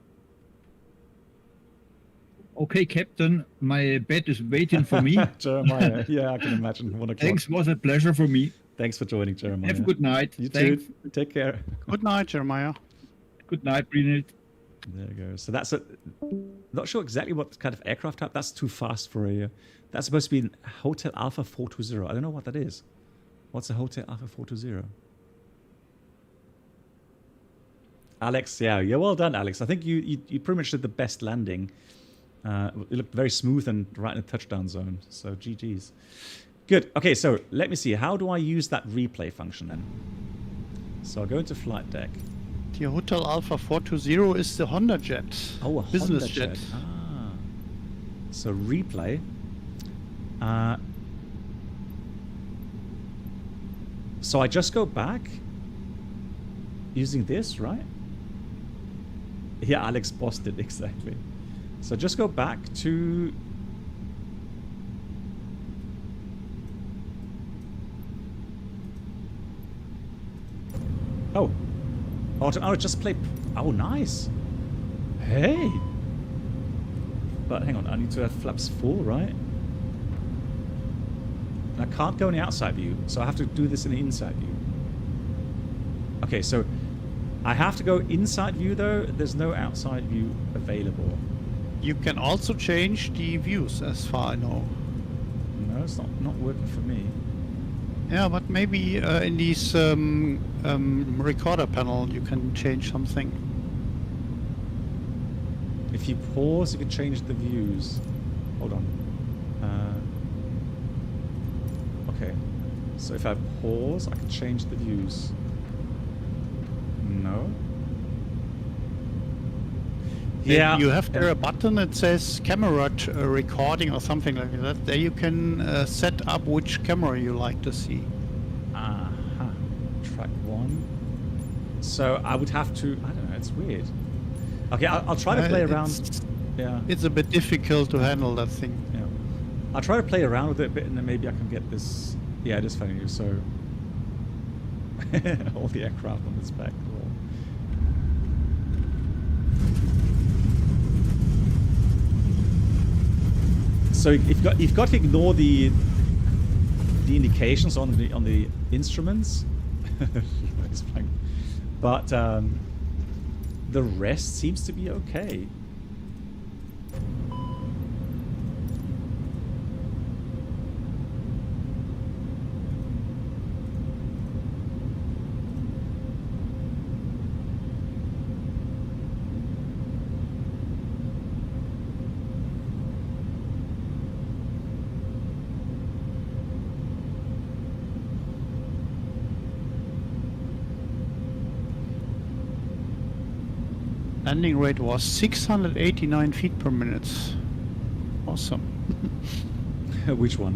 Okay, Captain, my bed is waiting for me. Jeremiah, yeah, I can imagine. 1 o'clock. Thanks, was a pleasure for me. Thanks for joining, Jeremiah. Have a good night. You Thanks. too. Take care. Good night, Jeremiah. Good night, Brynhild. There you go. So that's not sure exactly what kind of aircraft type. That's too fast for a. That's supposed to be an Hotel Alpha 420. I don't know what that is. What's a Hotel Alpha 420? Alex, yeah, well done, Alex. I think you pretty much did the best landing. It looked very smooth and right in the touchdown zone. So GG's. Good. Okay, so let me see. How do I use that replay function then? So I'll go into flight deck. The Hotel Alpha 420 is the Honda jet. Oh, a business Honda jet. Ah. So replay. So I just go back using this, right? Yeah, Alex bossed it, exactly. So just go back to... Oh, just play... Oh, nice. Hey. But hang on, I need to have flaps full, right? And I can't go in the outside view, so I have to do this in the inside view. Okay, so I have to go inside view though. There's no outside view available. You can also change the views, as far I know. No, it's not working for me. Yeah, but maybe in these recorder panel you can change something. If you pause, you can change the views. Hold on. Okay. So if I pause, I can change the views. No. Yeah, you have there a button that says camera recording or something like that. There you can set up which camera you like to see. Aha. Track 1. So I would have to... I don't know, it's weird. Okay, I'll try to play around. Yeah. It's a bit difficult to handle that thing. Yeah. I'll try to play around with it a bit, and then maybe I can get this... Yeah, it is funny. So... all the aircraft on this back. So you've got to ignore the indications on the instruments, but the rest seems to be okay. Landing rate was 689 feet per minute. Awesome. Which one?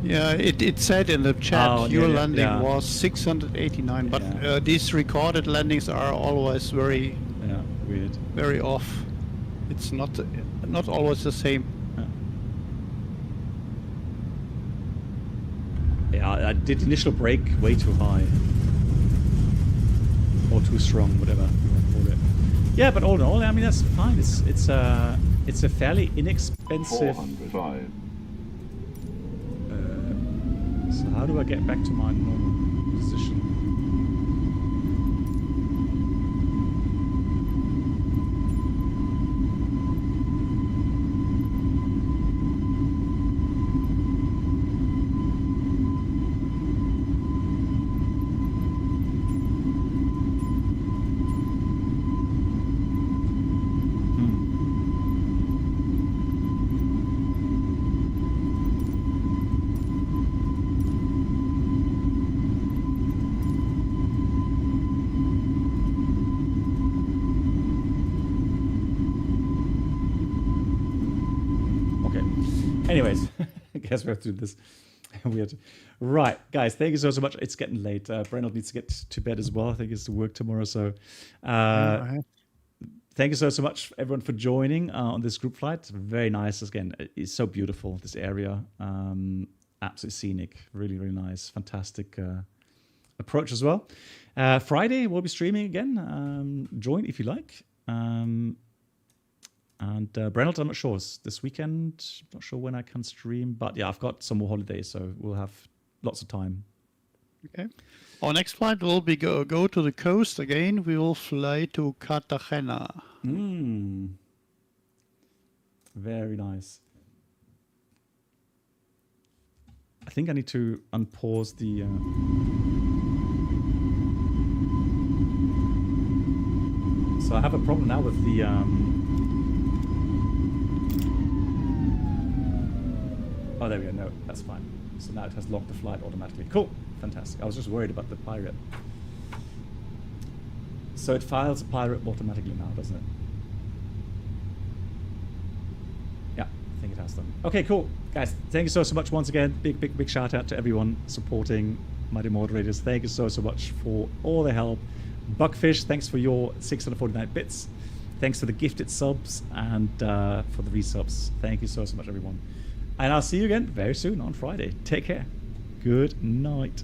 Yeah, it said in the chat your landing yeah. was 689, but Yeah. these recorded landings are always very, weird. very off. It's not always the same. Yeah, I did initial brake way too high. Or too strong, whatever you want to call it. Yeah, but all in all, I mean, that's fine. It's a fairly inexpensive... 405. So how do I get back to my normal position? Anyways, I guess we have to do this. Weird. Right, guys, thank you so much. It's getting late. Brennell needs to get to bed as well. I think it's to work tomorrow. So thank you so much, everyone, for joining on this group flight. Very nice. Again, it's so beautiful, this area. Absolutely scenic. Really, really nice. Fantastic approach as well. Friday, we'll be streaming again. Join if you like. And Brennell, I'm not sure. It's this weekend. Not sure when I can stream. But yeah, I've got some more holidays, so we'll have lots of time. Okay. Our next flight will be go to the coast again. We will fly to Cartagena. Very nice. I think I need to unpause the... So I have a problem now with the... Oh, there we go. No, that's fine. So now it has locked the flight automatically. Cool. Fantastic. I was just worried about the pirate. So it files a pirate automatically now, doesn't it? Yeah, I think it has done. Okay, cool. Guys, thank you so much once again. Big shout out to everyone supporting Mighty Moderators. Thank you so much for all the help. Buckfish, thanks for your 649 bits. Thanks for the gifted subs and for the resubs. Thank you so much, everyone. And I'll see you again very soon on Friday. Take care. Good night.